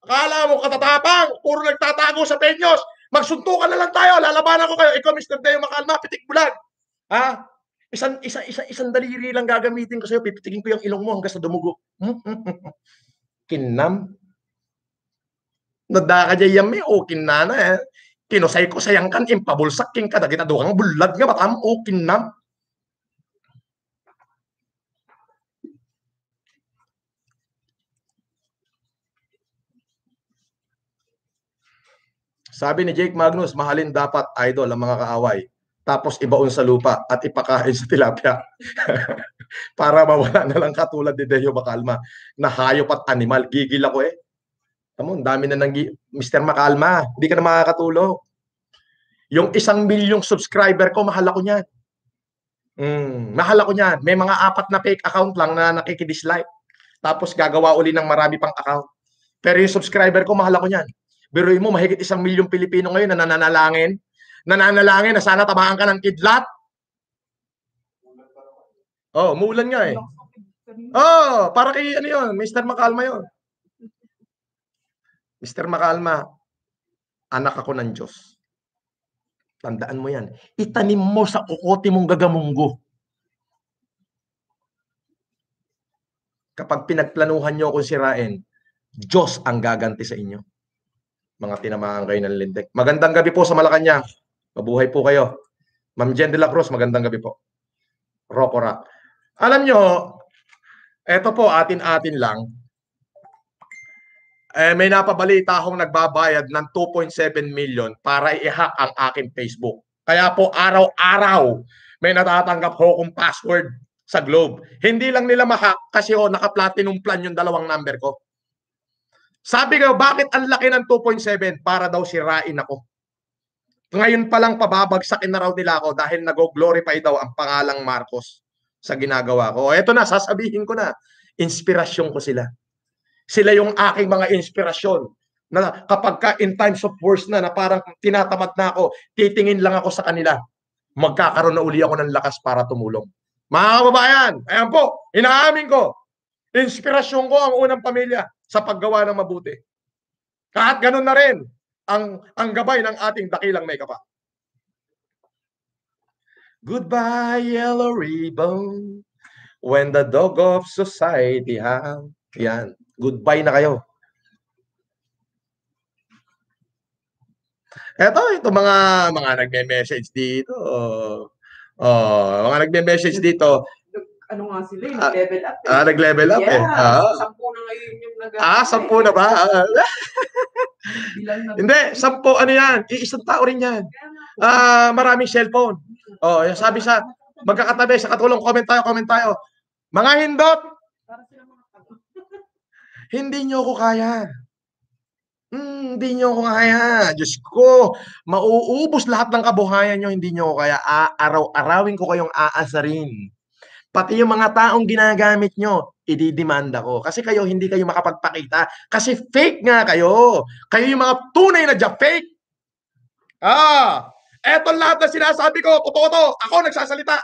Akala mo katatapang, puro nagtatago sa penyos. Magsuntukan na lang tayo, lalabanan ko kayo. Ikaw, Mr. Deo Makalma, pitik bulag. Isang daliri lang gagamitin ko sa'yo. Pipitikin ko yung ilong mo hanggang sa dumugo. Kinam. Nadakadya yami, o kinana eh. Kinusay ko sayang kan, impabulsak king ka. Dagita doang bulag nga, batam, o kinam. Sabi ni Jake Magnus, mahalin dapat idol ang mga kaaway. Tapos ibaon sa lupa at ipakain sa tilapia. Para mawala na lang katulad ni Deo Makalma na hayop at animal. Gigil ako eh. Tamo, dami na ng Mr. Makalma. Hindi ka na makakatulog. Yung 1 milyong subscriber ko, mahal ako niyan. Mahal ako niyan. May mga 4 na fake account lang na nakikidislike. Tapos gagawa uli ng marami pang account. Pero yung subscriber ko, mahal ako niyan. Biruin mo, mahigit 1 milyong Pilipino ngayon na nananalangin. Nananalangin na sana tamaan ka ng kidlat. Oh, umuulan nga eh. Oh, para kay ano yun, Mr. Makalma yun. Mr. Makalma, anak ako ng Diyos. Tandaan mo yan. Itanim mo sa kukote mong gagamunggo. Kapag pinagplanuhan nyo akong sirain, Diyos ang gaganti sa inyo. Mga tinamaan kayo ng lintik. Magandang gabi po sa Malacanang. Mabuhay po kayo. Ma'am Jen de la Cruz, magandang gabi po. Rocco Rock. Alam nyo, eto po, atin-atin lang. May napabalita akong nagbabayad ng 2.7 million para i-hack ang aking Facebook. Kaya po, araw-araw, may natatanggap ho kong password sa Globe. Hindi lang nila ma-hack kasi naka-platinum plan yung 2 number ko. Sabi ko, bakit ang laki ng 2.7? Para daw sirain ako. Ngayon pa lang pababagsakin na raw nila ako dahil nag-glorify daw ang pangalang Marcos sa ginagawa ko. Eto na, sasabihin ko na. Inspirasyon ko sila. Sila yung aking mga inspirasyon. Na kapag ka in times of worst na parang tinatamad na ako, titingin lang ako sa kanila. Magkakaroon na uli ako ng lakas para tumulong. Mga kababayan, ayan po, inaamin ko. Inspirasyon ko ang unang pamilya sa paggawa ng mabuti. Kahit ganun na rin ang gabay ng ating dakilang may kapa. Goodbye, yellow ribbon, when the dog of society have. Yan, goodbye na kayo. Ito mga nagme-message dito. Mga nagme-message dito. Ano nga sila, nag-level up eh. Nag-level up eh. 10 na ngayon yung 10 na ba? Hindi, 10 ano yan? Iisang tao rin yan. Maraming cellphone. Sabi sa magkakatabi sa katulong, comment tayo. Mga hindot, hindi nyo ako kaya. Hindi nyo ako kaya. Diyos ko, mauubos lahat ng kabuhayan nyo, hindi nyo ako kaya. Araw-arawin ko kayong aasarin. Pati yung mga taong ginagamit nyo, ididemanda ko. Kasi kayo, hindi kayo makapagpakita. Kasi fake nga kayo. Kayo yung mga tunay na fake. Eto lahat na sinasabi ko, totoo to. Ako nagsasalita.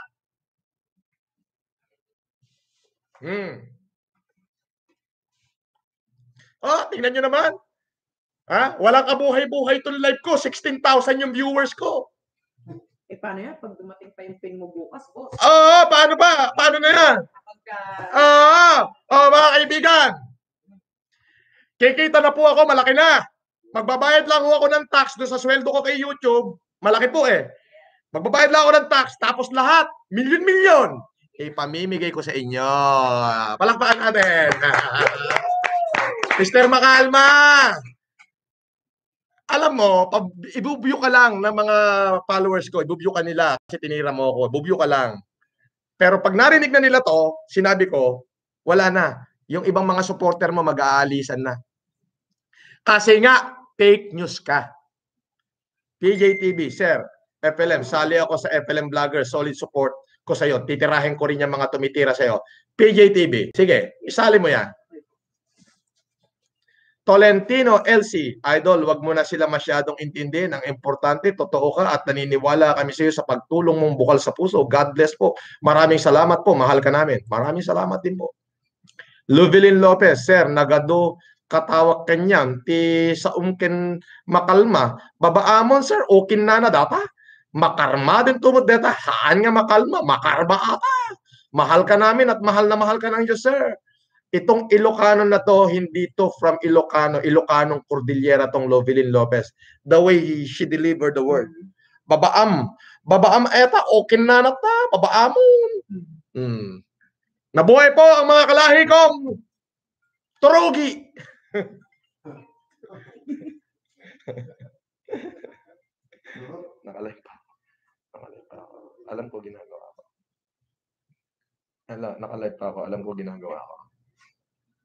Tingnan nyo naman. Walang kabuhay-buhay itong live ko. 16,000 yung viewers ko. Paano yan? Pag dumating pa yung pin mo bukas, boss. Paano ba? Paano na yan? Mga kaibigan. Kikita na po ako, malaki na. Magbabayad lang ako ng tax doon sa sweldo ko kay YouTube. Malaki po eh. Magbabayad lang ako ng tax, tapos lahat, milyon-milyon, ipamimigay ko sa inyo. Palakpakan natin. Mr. Makalma. Alam mo, pag ibubyo ka lang ng mga followers ko, ibubyo ka nila kasi tinira mo ako, ibubyo ka lang. Pero pag narinig na nila to, sinabi ko, wala na. Yung ibang mga supporter mo mag-aalisan na. Kasi nga, fake news ka. PJTV, sir, FLM, sali ako sa FLM Vlogger, solid support ko sa'yo. Titirahin ko rin yung mga tumitira sa'yo. PJTV, sige, isali mo yan. Tolentino LC, Idol, wag mo na sila masyadong intindihin. Ang importante, totoo ka at naniniwala kami sa iyo sa pagtulong mong bukal sa puso. God bless po. Maraming salamat po. Mahal ka namin. Maraming salamat din po. Luvilin Lopez, sir, nagado katawag kanyang ti sa umken makalma. Babaamon, sir, ukin na data. Makarma din tumod data. Haan nga makalma? Makarma ata. Mahal ka namin at mahal na mahal ka ng Diyos, sir. Itong Ilocano na to, hindi to from Ilocano, Ilocanong Cordillera tong Lovelyn Lopez. The way she delivered the word. Babaam eta, okay na nata, babaamon. Nabuhay po ang mga kalahi kong turugi. Nakalive pa. Alam ko ginagawa ko. Nakalive pa ako, alam ko ginagawa ko.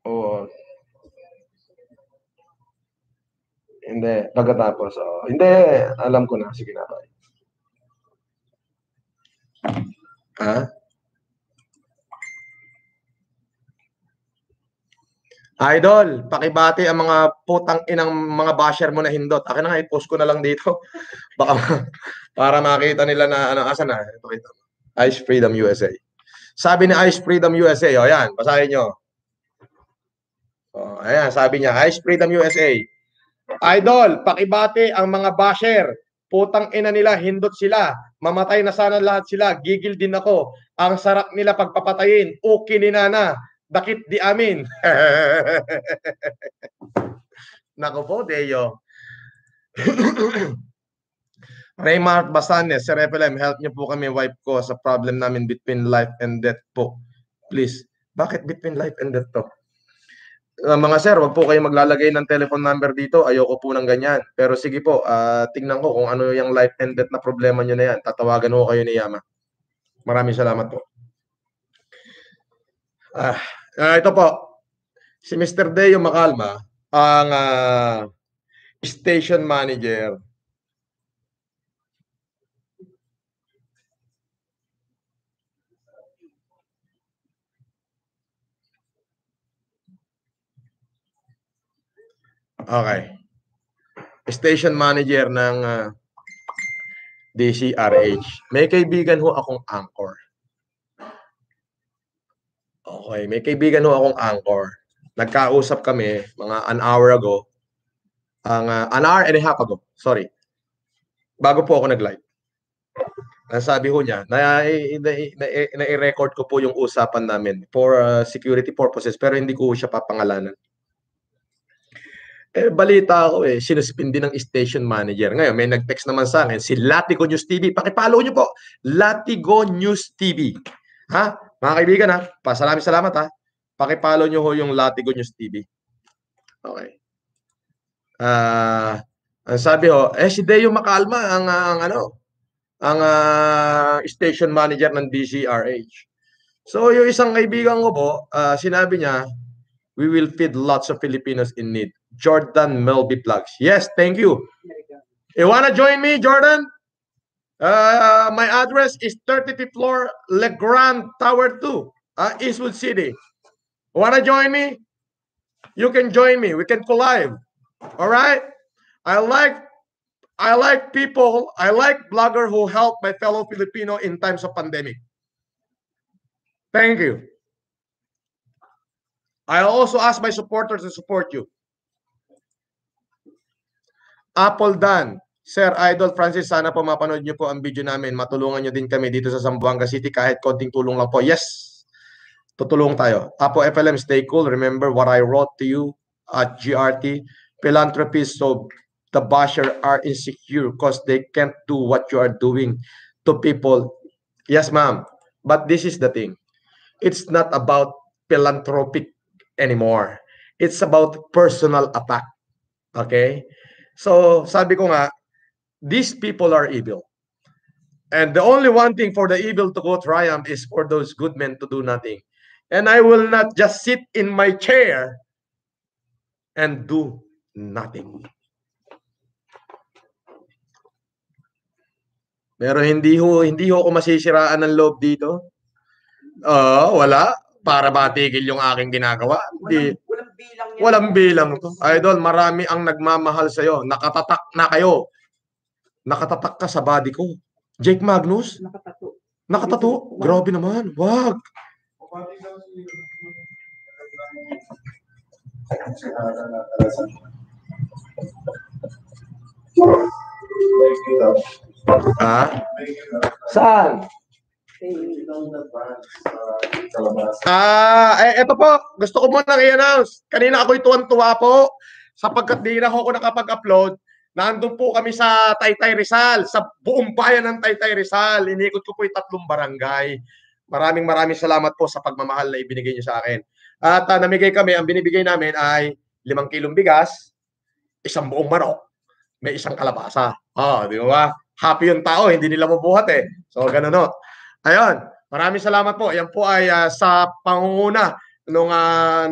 Oo. Hindi, pagkatapos. Hindi, alam ko na. Sige na. Ha? Idol, pakibati ang mga putang inang mga basher mo na hindot. Akin na nga, i-post ko na lang dito. Baka para makita nila na ano, asan na? Ito. Ice Freedom USA. Sabi ni Ice Freedom USA, o yan, basahin nyo. Ayan, sabi niya, Ice Freedom USA. Idol, pakibati ang mga basher. Putang ina nila, hindot sila. Mamatay na sana lahat sila. Gigil din ako. Ang sarap nila pagpapatayin. Okay ni Nana. Dakit di amin. Nako po, Deyo. Raymart Basanes, Sir FLM, help niyo po kami, wife ko, sa problem namin between life and death po. Please. Bakit between life and death to? Mga sir, wag po kayo maglalagay ng telephone number dito. Ayoko po ng ganyan. Pero sige po, tingnan ko kung ano yung life and death na problema nyo na yan. Tatawagan ko kayo ni Yama. Maraming salamat po. Ito po. Si Mr. Deo Macalma, ang station manager. Okay. Station manager ng DCRH. May kaibigan ho akong anchor. Okay, may kaibigan ho akong anchor. Nagkausap kami mga an hour ago. An hour and a half ago. Sorry. Bago po ako nag-live. Sabi ho niya, na-record ko po yung usapan namin for security purposes pero hindi ko siya papangalanan. Balita ako sinuspindi ng station manager. Ngayon, may nag-text naman sa akin, si Latigo News TV. Pakipollow nyo po, Latigo News TV. Ha? Mga kaibigan ha, salamat ha. Pakipollow nyo ho yung Latigo News TV. Okay. Ang sabi ho, si Deo Macalma ang station manager ng DCRH. So, yung isang kaibigan ko po, sinabi niya, we will feed lots of Filipinos in need. Jordan Melby Plugs. Yes, thank you. You wanna join me, Jordan? My address is 35th floor, Legrand Tower 2, Eastwood City. Wanna join me? You can join me. We can collab. All right? I like people. I like blogger who help my fellow Filipino in times of pandemic. Thank you. I also ask my supporters to support you. Apple Dan. Sir Idol Francis, sana po mapanood nyo po ang video namin. Matulungan nyo din kami dito sa Zamboanga City kahit konting tulong lang po. Yes, tutulong tayo. Apo FLM, stay cool. Remember what I wrote to you at GRT. Philanthropists so the basher are insecure because they can't do what you are doing to people. Yes, ma'am. But this is the thing. It's not about philanthropic anymore. It's about personal attack. Okay? So, sabi ko nga, these people are evil. And the only one thing for the evil to go triumph is for those good men to do nothing. And I will not just sit in my chair and do nothing. Pero hindi ho ako masisiraan ng loob dito. Wala. Para matigil yung aking ginagawa. Hindi. Walang bilang yan. Walang bilang to. Idol, marami ang nagmamahal sa'yo. Nakatatak na kayo. Nakatatak ka sa body ko. Jake Magnus? Nakatato. Nakatato? Grabe naman. Wag. Ha? Saan? Eto po. Gusto ko munang i-announce. Kanina ako'y tuwan-tuwa po sapagkat di na ako nakapag-upload. Nandun po kami sa Taytay Rizal, sa buong bayan ng Taytay Rizal. Inikot ko po yung 3 barangay. Maraming salamat po sa pagmamahal na ibinigay niyo sa akin. At namigay kami, ang binibigay namin ay 5 kilong bigas, 1 buong manok, may 1 kalabasa. Di ba? Happy yung tao, hindi nila mabuhat eh. So, ganun no. Ayun, maraming salamat po. Yan po ay sa pangunguna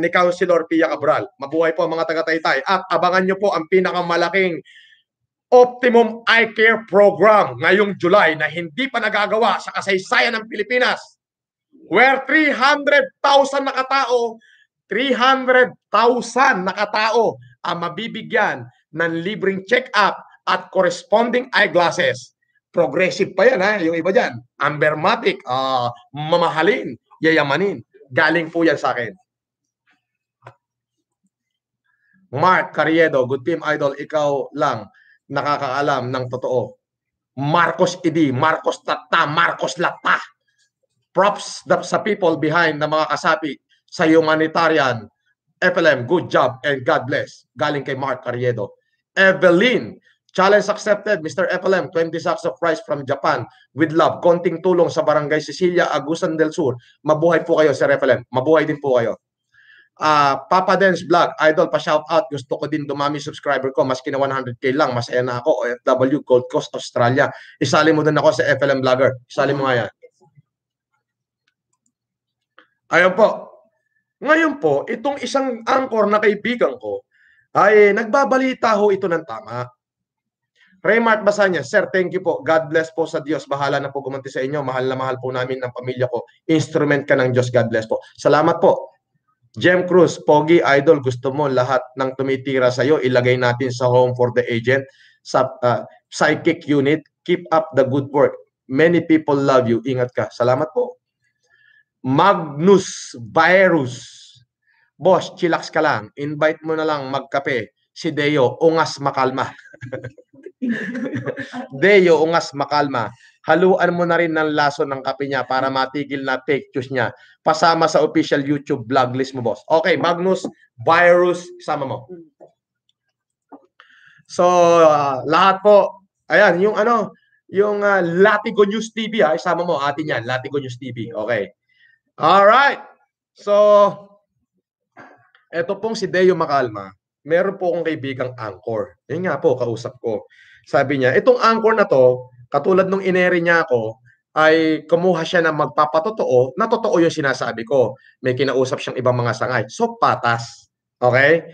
ni Councilor Pia Cabral. Mabuhay po mga taga-Taytay. At abangan nyo po ang pinakamalaking Optimum Eye Care Program ngayong July na hindi pa nagagawa sa kasaysayan ng Pilipinas. Where 300,000 nakatao ang mabibigyan ng libreng check-up at corresponding eyeglasses. Progressive pa yan, ha? Yung iba dyan. Ambermatic, mamahalin, yayamanin. Galing po yan sa akin. Mark Carriedo, good team idol, ikaw lang nakakaalam ng totoo. Marcos Idi, Marcos Tata, Marcos Lata. Props sa people behind na mga kasapi sa humanitarian. FLM, good job and God bless. Galing kay Mark Carriedo. Evelyn, challenge accepted, Mr. FLM, 20 sacks of rice from Japan with love. Konting tulong sa Barangay Cecilia, Agusan del Sur. Mabuhay po kayo, Sir FLM. Mabuhay din po kayo. Papa Dance Vlog, idol, pa-shout out. Gusto ko din dumami subscriber ko. Maski na 100k lang, masaya na ako. OFW, Gold Coast, Australia. Isali mo din ako sa FLM Vlogger. Isali mo nga yan. Ayun po. Ngayon po, itong isang anchor na kaibigan ko ay nagbabalita ho ito ng tama. Raymart Basanya, Sir, thank you po. God bless po sa Diyos. Bahala na po gumanti sa inyo. Mahal na mahal po namin ng pamilya ko. Instrument ka ng Diyos. God bless po. Salamat po. Jem Cruz, Pogi, idol, gusto mo lahat ng tumitira sa'yo, ilagay natin sa Home for the Agent, sa psychic unit. Keep up the good work. Many people love you. Ingat ka. Salamat po. Magnus Virus. Boss, chillax ka lang. Invite mo na lang magkape. Si Deo, ungas makalma. Deo, ungas makalma. Haluan mo na rin ng laso ng kape niya para matigil na fake news niya. Pasama sa official YouTube vlog list mo, boss. Okay, Magnus Virus, sama mo. So, lahat po. Ayan, yung Latigo News TV, isama mo atin yan, Latigo News TV. Okay. Alright. So, eto pong si Deo Makalma. Meron po akong kaibigang anchor. Yun nga po, kausap ko. Sabi niya, itong anchor na to, katulad nung ineri niya ako, ay kumuha siya na magpapatotoo na totoo yung sinasabi ko. May kinausap siyang ibang mga sangay. So, patas. Okay?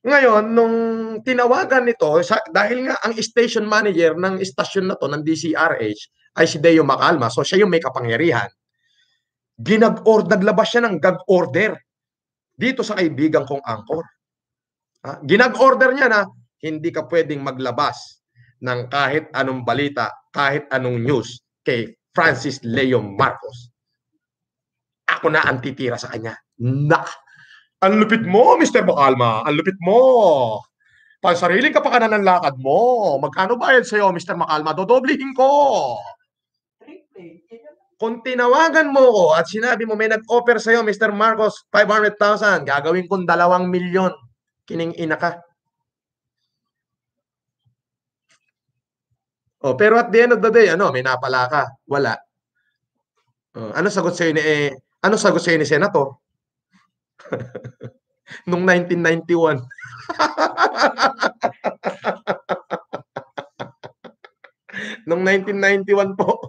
Ngayon, nung tinawagan nito, dahil nga ang station manager ng station na to, ng DCRH, ay si Deo Makalma. So, siya yung may kapangyarihan. Naglabas siya ng gag order dito sa kaibigan kong anchor. Ginag-order niya na hindi ka pwedeng maglabas ng kahit anong balita, kahit anong news kay Francis Leo Marcos. Ako na ang titira sa kanya. Ang lupit mo, Mr. Makalma. Ang lupit mo. Pansariling ka pa ka na ng lakad mo. Magkano bayad sa'yo, Mr. Makalma? Dodoblihin ko. Kung tinawagan mo ko at sinabi mo may nag-offer sa'yo, Mr. Marcos, 500,000, gagawin kong 2 milyon. Kining ina ka. Pero at the end of the day, may napala ka? Wala. Ano sagot sa'yo ni Senator? Nung 1991. Nung 1991 po,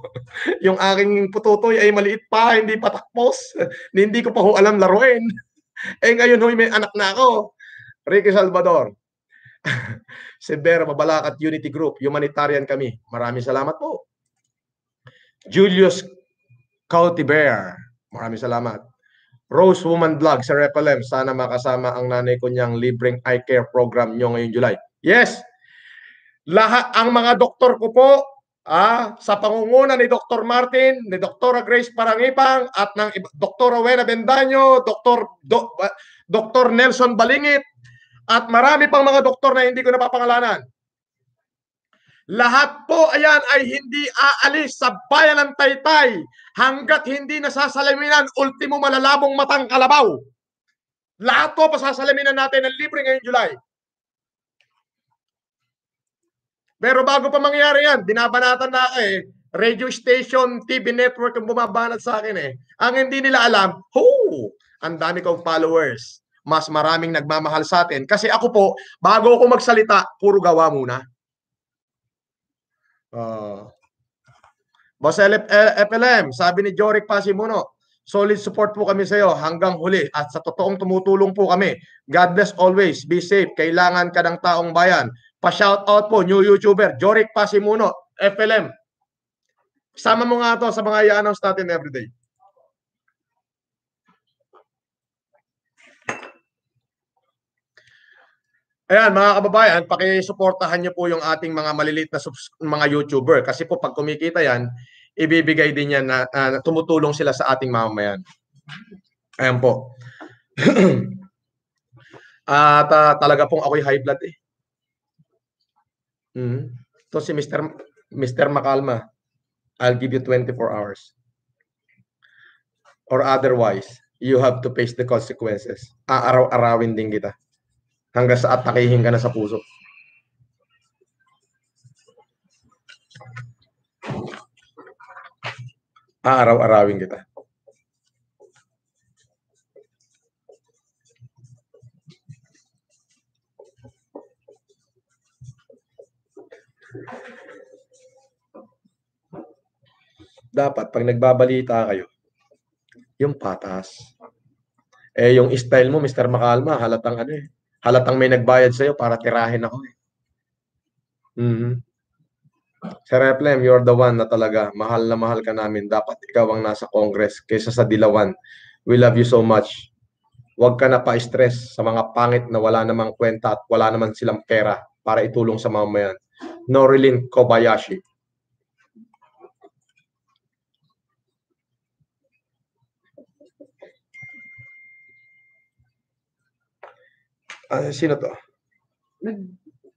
yung aking pututoy ay maliit pa, hindi pa takpos. Hindi ko pa ho alam laruin. Ngayon may anak na ako. Ricky Salvador. Severo, Mabalacat Unity Group. Humanitarian kami. Maraming salamat po. Julius Cautiver, maraming salamat. Rose Woman Vlog, Sir FLM, sana makasama ang nanay ko niyang libreng eye care program nyo ngayong July. Yes! Lahat ang mga doktor ko po, sa pangunguna ni Dr. Martin, ni Dr. Grace Parangipang, at ng Dr. Rowena Bendaño, Dr. Nelson Balingit, at marami pang mga doktor na hindi ko napapangalanan. Lahat po ayan ay hindi aalis sa bayan ng Taytay hanggat hindi nasasalaminan ultimo malalabong matang kalabaw. Lahat po pasasalaminan natin ng libre ngayong July. Pero bago pa mangyari yan, binabanatan na ako radio station, TV network ang bumabanat sa akin Ang hindi nila alam, ang dami kong followers. Mas maraming nagmamahal sa atin. Kasi ako po, bago ako magsalita, puro gawa muna. Boss FLM, sabi ni Joric Pasimuno, solid support po kami sa iyo hanggang huli at sa totoong tumutulong po kami. God bless always. Be safe. Kailangan ka ng taong bayan. Pa-shout out po, new YouTuber, Joric Pasimuno, FLM. Sama mo nga to sa mga i-announce natin everyday. Ayan, mga kababayan, pakisuportahan niyo po yung ating mga maliliit na mga YouTuber kasi po pag kumikita yan, ibibigay din yan na tumutulong sila sa ating mamamayan. Ayan po. At talaga pong ako'y high blood Ito si Mr. Makalma. I'll give you 24 hours. Or otherwise, you have to face the consequences. Aaraw-arawin din kita. Hanggang sa atakihin ka na sa puso. Aaraw-arawin kita. Dapat, pag nagbabalita kayo, yung patas. Yung style mo, Mr. Makalma, halatang halatang may nagbayad sa'yo para tirahin ako Sir FLM, you're the one na talaga. Mahal na mahal ka namin. Dapat ikaw ang nasa Congress kaysa sa Dilawan. We love you so much. Huwag ka na pa-stress sa mga pangit na wala namang kwenta at wala naman silang pera para itulong sa mamayan. Norilyn Kobayashi. Sino to?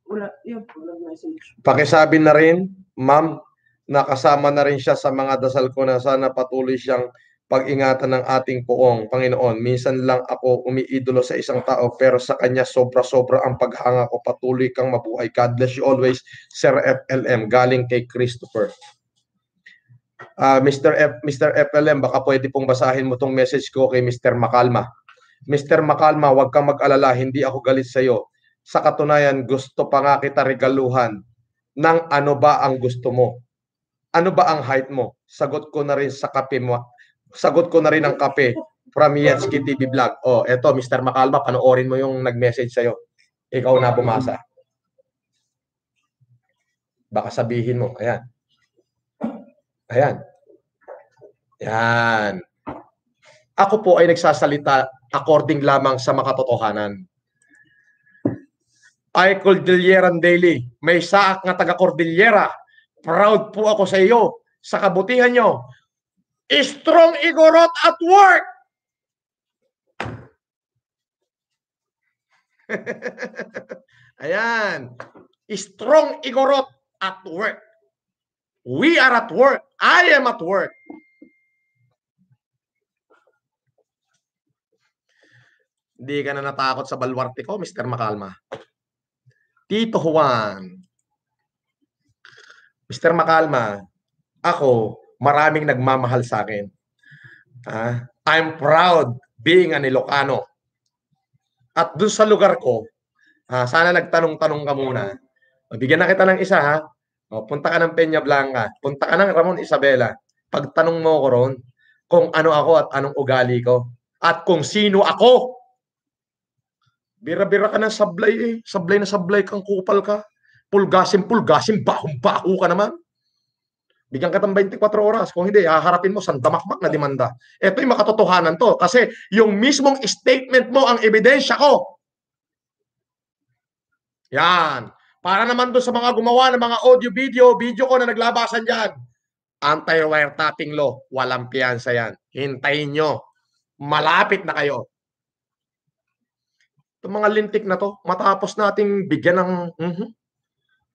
Wala message. Pakisabi na rin, ma'am, nakasama na rin siya sa mga dasal ko na sana patuloy siyang pag-ingatan ng ating poong Panginoon. Minsan lang ako umiidolo sa isang tao pero sa kanya sobra-sobra ang paghanga ko. Patuloy kang mabuhay. God bless you always, Sir FLM. Galing kay Christopher. Mr. FLM, baka pwede pong basahin mo tong message ko kay Mr. Makalma. Mr. Makalma, huwag kang mag-alala, hindi ako galit sa iyo. Sa katunayan, gusto pa nga kita regaluhan ng ano ba ang gusto mo? Ano ba ang height mo? Sagot ko na rin sa kape mo. Sagot ko na rin ang kape from Yetsky TV Vlog. Eto, Mr. Makalma, panoorin mo yung nag-message sa iyo. Ikaw na bumasa. Baka sabihin mo, ayan. Ayan. Yan. Ako po ay nagsasalita according lamang sa makatotohanan. Ay Cordilleran Daily, may saak nga taga Cordillera. Proud po ako sa iyo sa kabutihan nyo. Strong Igorot at work! Ayan. Strong Igorot at work. We are at work. I am at work. Hindi ka na natakot sa balwarte ko, Mr. Makalma. Tito Juan. Mr. Makalma, ako, maraming nagmamahal sa akin. I'm proud being an Ilocano. At doon sa lugar ko, sana nagtanong-tanong ka muna. Bigyan na kita ng isa, punta ka ng Peña Blanca, punta ka ng Ramon Isabela. Pagtanong mo ko ron, kung ano ako at anong ugali ko. At kung sino ako. Bira-bira ka ng sablay Sablay na sablay kang kupal ka. Pulgasim, bahong-baho ka naman. Bigyan ka ng 24 oras. Kung hindi, haharapin mo sa damakmak na demanda. Ito yung makatotohanan to. Kasi yung mismong statement mo ang ebidensya ko. Yan. Para naman doon sa mga gumawa ng mga video ko na naglabasan dyan. Anti-wiretapping law. Walang piyansa yan. Hintayin nyo. Malapit na kayo. Itong mga lintik na to, matapos nating bigyan ng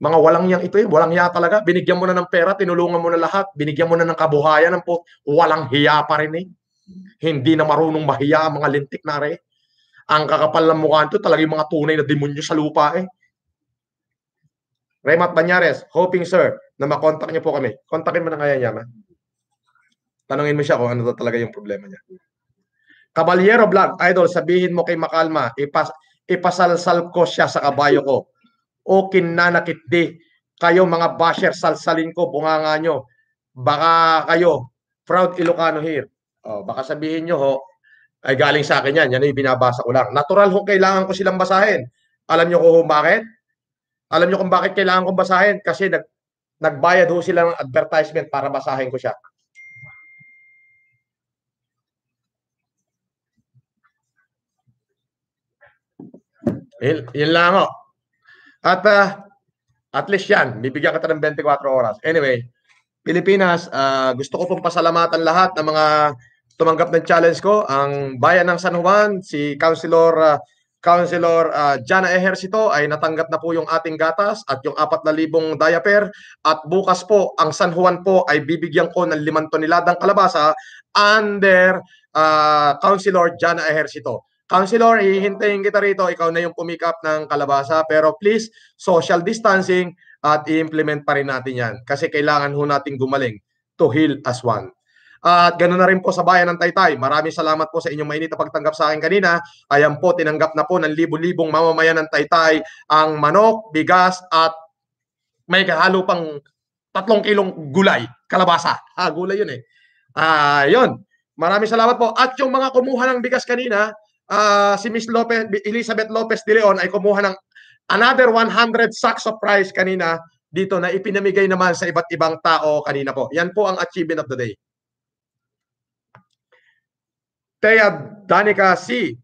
mga walang yang ito walang hiya talaga. Binigyan mo na ng pera, tinulungan mo na lahat, binigyan mo na ng kabuhayan, walang hiya pa rin eh. Hindi na marunong mahiya ang mga lintik na rin. Ang kakapal ng mukha nito, talaga yung mga tunay na demonyo sa lupa eh. Remat Banyares, hoping sir, na makontak niyo po kami. Kontakin mo na kaya niya, ma. Tanungin mo siya kung ano talaga yung problema niya. Caballero Vlog, idol, sabihin mo kay Makalma, ipasalsal ko siya sa kabayo ko. O kinanakit di. Kayo mga basher, salsalin ko, bunganga nyo. Baka kayo, proud Ilocano here. O, baka sabihin nyo ho, ay galing sa akin yan. Yan ay binabasa ko lang. Natural ho, kailangan ko silang basahin. Alam nyo kung bakit? Alam nyo kung bakit kailangan kong basahin? Kasi nagbayad ho sila ng advertisement para basahin ko siya. Yun lang ho. At least yan, bibigyan kita ng 24 oras. Anyway, Pilipinas, gusto ko pong pasalamatan lahat ng mga tumanggap ng challenge ko. Ang bayan ng San Juan, si Councilor Jana Ejercito ay natanggap na po yung ating gatas at yung 4,000 diaper. At bukas po, ang San Juan po ay bibigyan ko ng 5 toneladang kalabasa under Councilor Jana Ejercito. Councilor, hihintayin kita rito. Ikaw na yung pumikap ng kalabasa. Pero please, social distancing at i-implement pa rin natin yan. Kasi kailangan ho natin gumaling to heal as one. At ganoon na rin po sa bayan ng Taytay. Maraming salamat po sa inyong mainit na pagtanggap sa akin kanina. Ayan po, tinanggap na po ng libo-libong mamamayan ng Taytay ang manok, bigas at may kahalo pang 3 kilong gulay, kalabasa. Gulay yun eh. Yun. Maraming salamat po. At yung mga kumuha ng bigas kanina, si Miss Elizabeth Lopez de Leon ay kumuha ng another 100 sacks of rice kanina dito na ipinamigay naman sa iba't ibang tao kanina po. Yan po ang achievement of the day. Tea Danica C.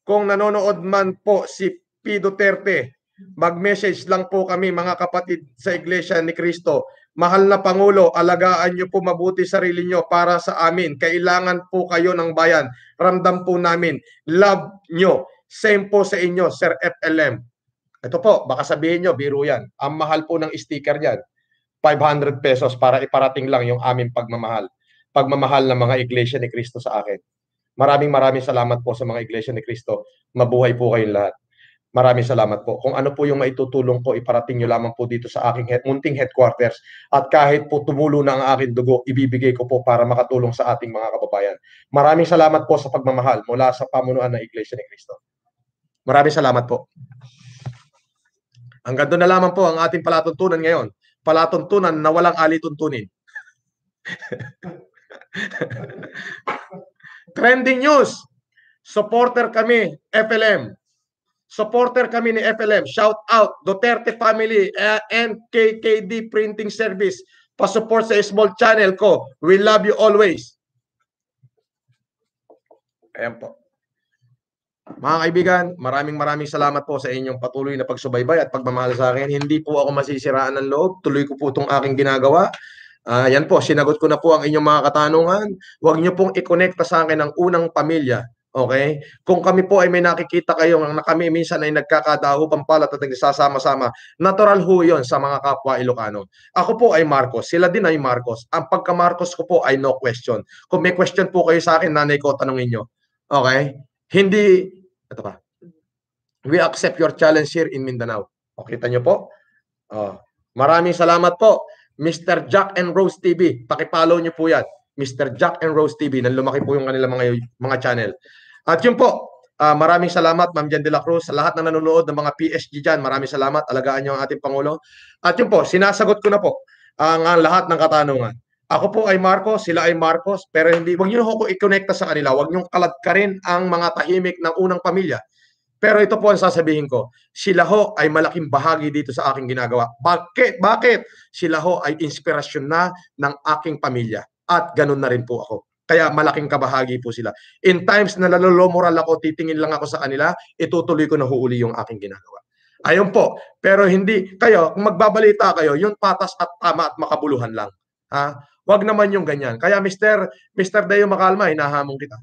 Kung nanonood man po si P. Duterte, mag-message lang po kami mga kapatid sa Iglesia ni Cristo. Mahal na Pangulo, alagaan niyo po mabuti sarili niyo para sa amin. Kailangan po kayo ng bayan. Ramdam po namin. Love niyo. Same po sa inyo, Sir FLM. Ito po, baka sabihin niyo, biro yan. Ang mahal po ng sticker yan. 500 pesos para iparating lang yung aming pagmamahal. Pagmamahal ng mga Iglesia ni Cristo sa akin. Maraming salamat po sa mga Iglesia ni Cristo. Mabuhay po kayong lahat. Maraming salamat po. Kung ano po yung maitutulong ko, iparating nyo lamang po dito sa aking munting headquarters. At kahit po tumulo na ang aking dugo, ibibigay ko po para makatulong sa ating mga kababayan. Maraming salamat po sa pagmamahal mula sa pamunuan ng Iglesia ni Cristo. Maraming salamat po. Hanggang doon na lamang po ang ating palatuntunan ngayon. Palatuntunan na walang alituntunin. Trending news. Supporter kami, FLM. Supporter kami ni FLM. Shout out, Duterte Family and KKD Printing Service. Pa-support sa small channel ko. We love you always. Ayan po. Mga kaibigan, maraming salamat po sa inyong patuloy na pagsubaybay at pagmamahal sa akin. Hindi po ako masisiraan ng loob. Tuloy ko po itong aking ginagawa. Yan po, sinagot ko na po ang inyong mga katanungan. Huwag niyo pong i-connecta sa akin ang unang pamilya. Okay? Kung kami po ay may nakikita kayo na kami minsan ay nagkakadaho pampalat at nagsasama-sama, natural ho yun sa mga kapwa Ilocano. Ako po ay Marcos, sila din ay Marcos. Ang pagka-Marcos ko po ay no question. Kung may question po kayo sa akin, nanay ko, tanungin nyo. Okay? Hindi, ito pa. We accept your challenge here in Mindanao. O, kita nyo po? Maraming salamat po. Mr. Jack and Rose TV, pakipollow nyo po yan. Mr. Jack and Rose TV, nang lumaki po yung kanilang mga channel. At yun po, maraming salamat Ma'am Jan de la Cruz, sa lahat na nanonood ng mga PSG dyan, maraming salamat, alagaan nyo ang ating Pangulo. At yun po, sinasagot ko na po ang lahat ng katanungan. Ako po ay Marcos, sila ay Marcos, pero hindi, huwag nyo ako i-connecta sa kanila, huwag nyo kaladkarin ang mga tahimik ng unang pamilya. Pero ito po ang sasabihin ko, sila ho ay malaking bahagi dito sa aking ginagawa. Bakit? Bakit? Sila ho ay inspirasyon na ng aking pamilya. At ganun na rin po ako. Kaya malaking kabahagi po sila. In times na nalolomoral ako, titingin lang ako sa kanila, itutuloy ko na huuli yung aking ginagawa. Ayun po. Pero hindi, kayo, kung magbabalita kayo, yun patas at tama at makabuluhan lang. Ha? Wag naman yung ganyan. Kaya Mr. Deo Makalma, hinahamon kita.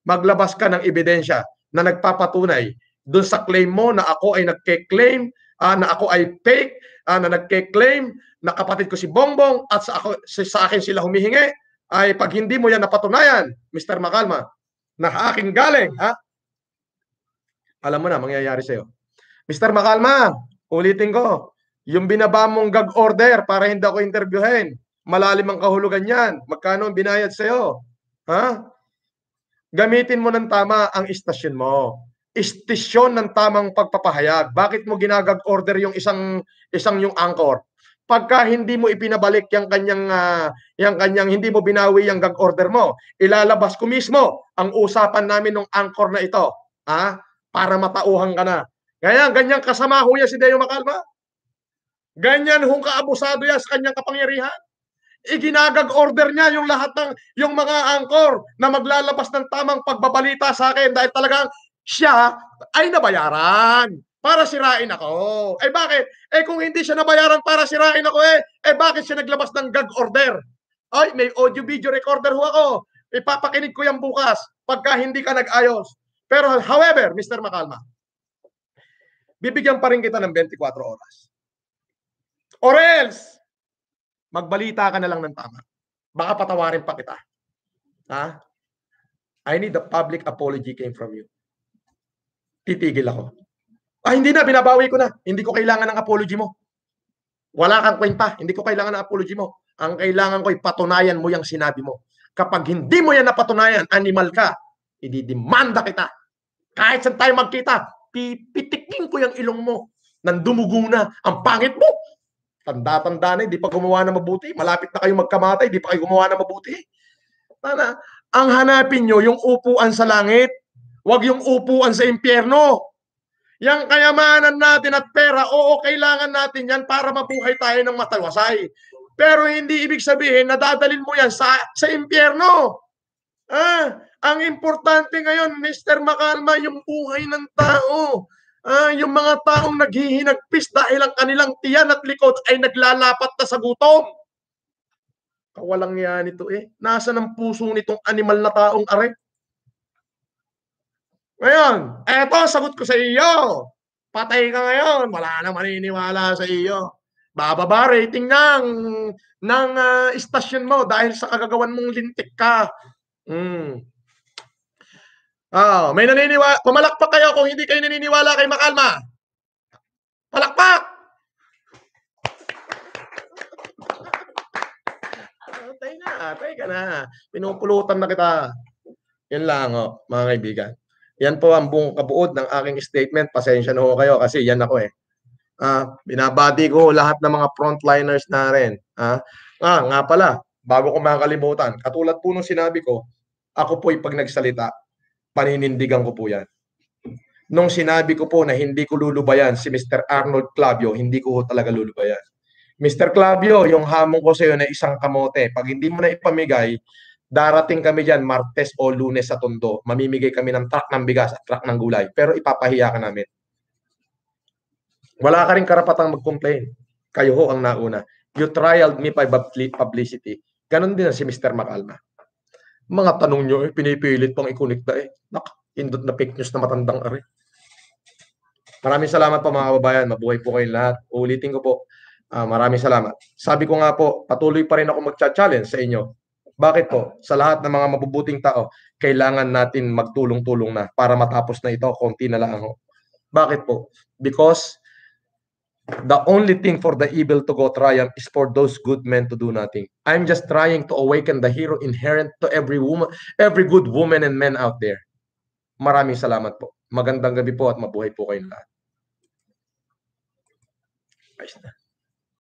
Maglabas ka ng ebidensya na nagpapatunay doon sa claim mo na ako ay nagke-claim, na ako ay fake, na nagke-claim na kapatid ko si Bongbong at sa akin sila humihingi, ay pag hindi mo yan napatunayan, Mr. Makalma, na aking galing, alam mo na, mangyayari sa'yo. Mr. Makalma, ulitin ko, yung binaba mong gag order para hindi ako interviewin, malalim ang kahulugan yan. Magkano ang binayad sa'yo? Gamitin mo ng tama ang istasyon mo. Istasyon ng tamang pagpapahayag. Bakit mo ginagag order yung isang yung anchor? Pagka hindi mo ipinabalik yung kanyang hindi mo binawi yung gag order mo, ilalabas ko mismo ang usapan namin ng anchor na ito, para matauhan ka na. Kaya ganyan kasama ho yan si Deo Makalma. Ganyan hong kaabusado yan sa kanyang kapangyarihan. Iginagag order niya yung lahat ng yung mga anchor na maglalabas ng tamang pagbabalita sa akin dahil talagang siya ay nabayaran para sirain ako. Bakit? Kung hindi siya nabayaran para sirain ako, bakit siya naglabas ng gag order? Ay, may audio video recorder ho ako. Ipapakinig ko yan bukas pagka hindi ka nag-ayos. Pero however, Mr. Makalma, bibigyan pa rin kita ng 24 oras. Or else, magbalita ka na lang ng tama. Baka patawarin pa kita. I need a public apology came from you. Titigil ako. Hindi na, binabawi ko na. Hindi ko kailangan ng apology mo. Wala kang kwenta. Hindi ko kailangan ng apology mo. Ang kailangan ko ay patunayan mo yung sinabi mo. Kapag hindi mo yan napatunayan, animal ka, ididemanda kita. Kahit saan tayo magkita, pipitikin ko yung ilong mo. Nandumugo na. Ang pangit mo. Tanda-tanda na, hindi pa gumawa na mabuti. Malapit na kayo magkamatay, hindi pa kayo gumawa na mabuti. Tana, ang hanapin nyo, yung upuan sa langit. Huwag yung upuan sa impyerno. Yang kayamanan natin at pera, oo, kailangan natin yan para mabuhay tayo ng matalasay. Pero hindi ibig sabihin na dadalhin mo yan sa impyerno. Ang importante ngayon, Mr. Makalma, yung buhay ng tao. Yung mga taong naghihinagpis dahil ang kanilang tiyan at likod ay naglalapat na sa gutom. Kawalang yan ito Nasa ng puso nitong animal na taong are? Ngayon, eto, sagot ko sa iyo. Patay ka ngayon, wala nang maniniwala sa iyo. Bababa rating ng istasyon mo dahil sa kagagawan mong lintik ka. May naniniwala. Pumalakpak kayo kung hindi kayo naniniwala kay Makalma. Palakpak! Atay ka na. Pinupulutan na kita. Yan lang, mga kaibigan. Yan po ang buong kabuod ng aking statement. Pasensya na ho kayo kasi yan ako binabati ko lahat ng mga frontliners na rin. Nga pala, bago ko makakalimutan, katulad po nung sinabi ko, ako po'y pag nagsalita, paninindigan ko po yan. Nung sinabi ko po na hindi ko lulubayan si Mr. Arnold Clavio, hindi ko talaga lulubayan. Mr. Clavio, yung hamon ko sa iyo na isang kamote, pag hindi mo na ipamigay, darating kami dyan Martes o Lunes sa Tondo. Mamimigay kami ng truck ng bigas at truck ng gulay. Pero ipapahiya ka namin. Wala ka rin karapatang mag-complain. Kayo ho ang nauna. You trialed me by publicity. Ganon din si Mr. Makalma. Mga tanong nyo, pinipilit pang ikunikta Indot na fake news na matandang ari. Maraming salamat po mga kababayan. Mabuhay po kayong lahat. Ulitin ko po. Maraming salamat. Sabi ko nga po, patuloy pa rin ako magcha-challenge sa inyo. Bakit po? Sa lahat ng mga mabubuting tao, kailangan natin magtulong-tulong na para matapos na ito, konti na lang ako. Bakit po? Because the only thing for the evil to go triumph is for those good men to do nothing. I'm just trying to awaken the hero inherent to every woman, every good woman and man out there. Maraming salamat po. Magandang gabi po at mabuhay po kayong lahat. Ayos na.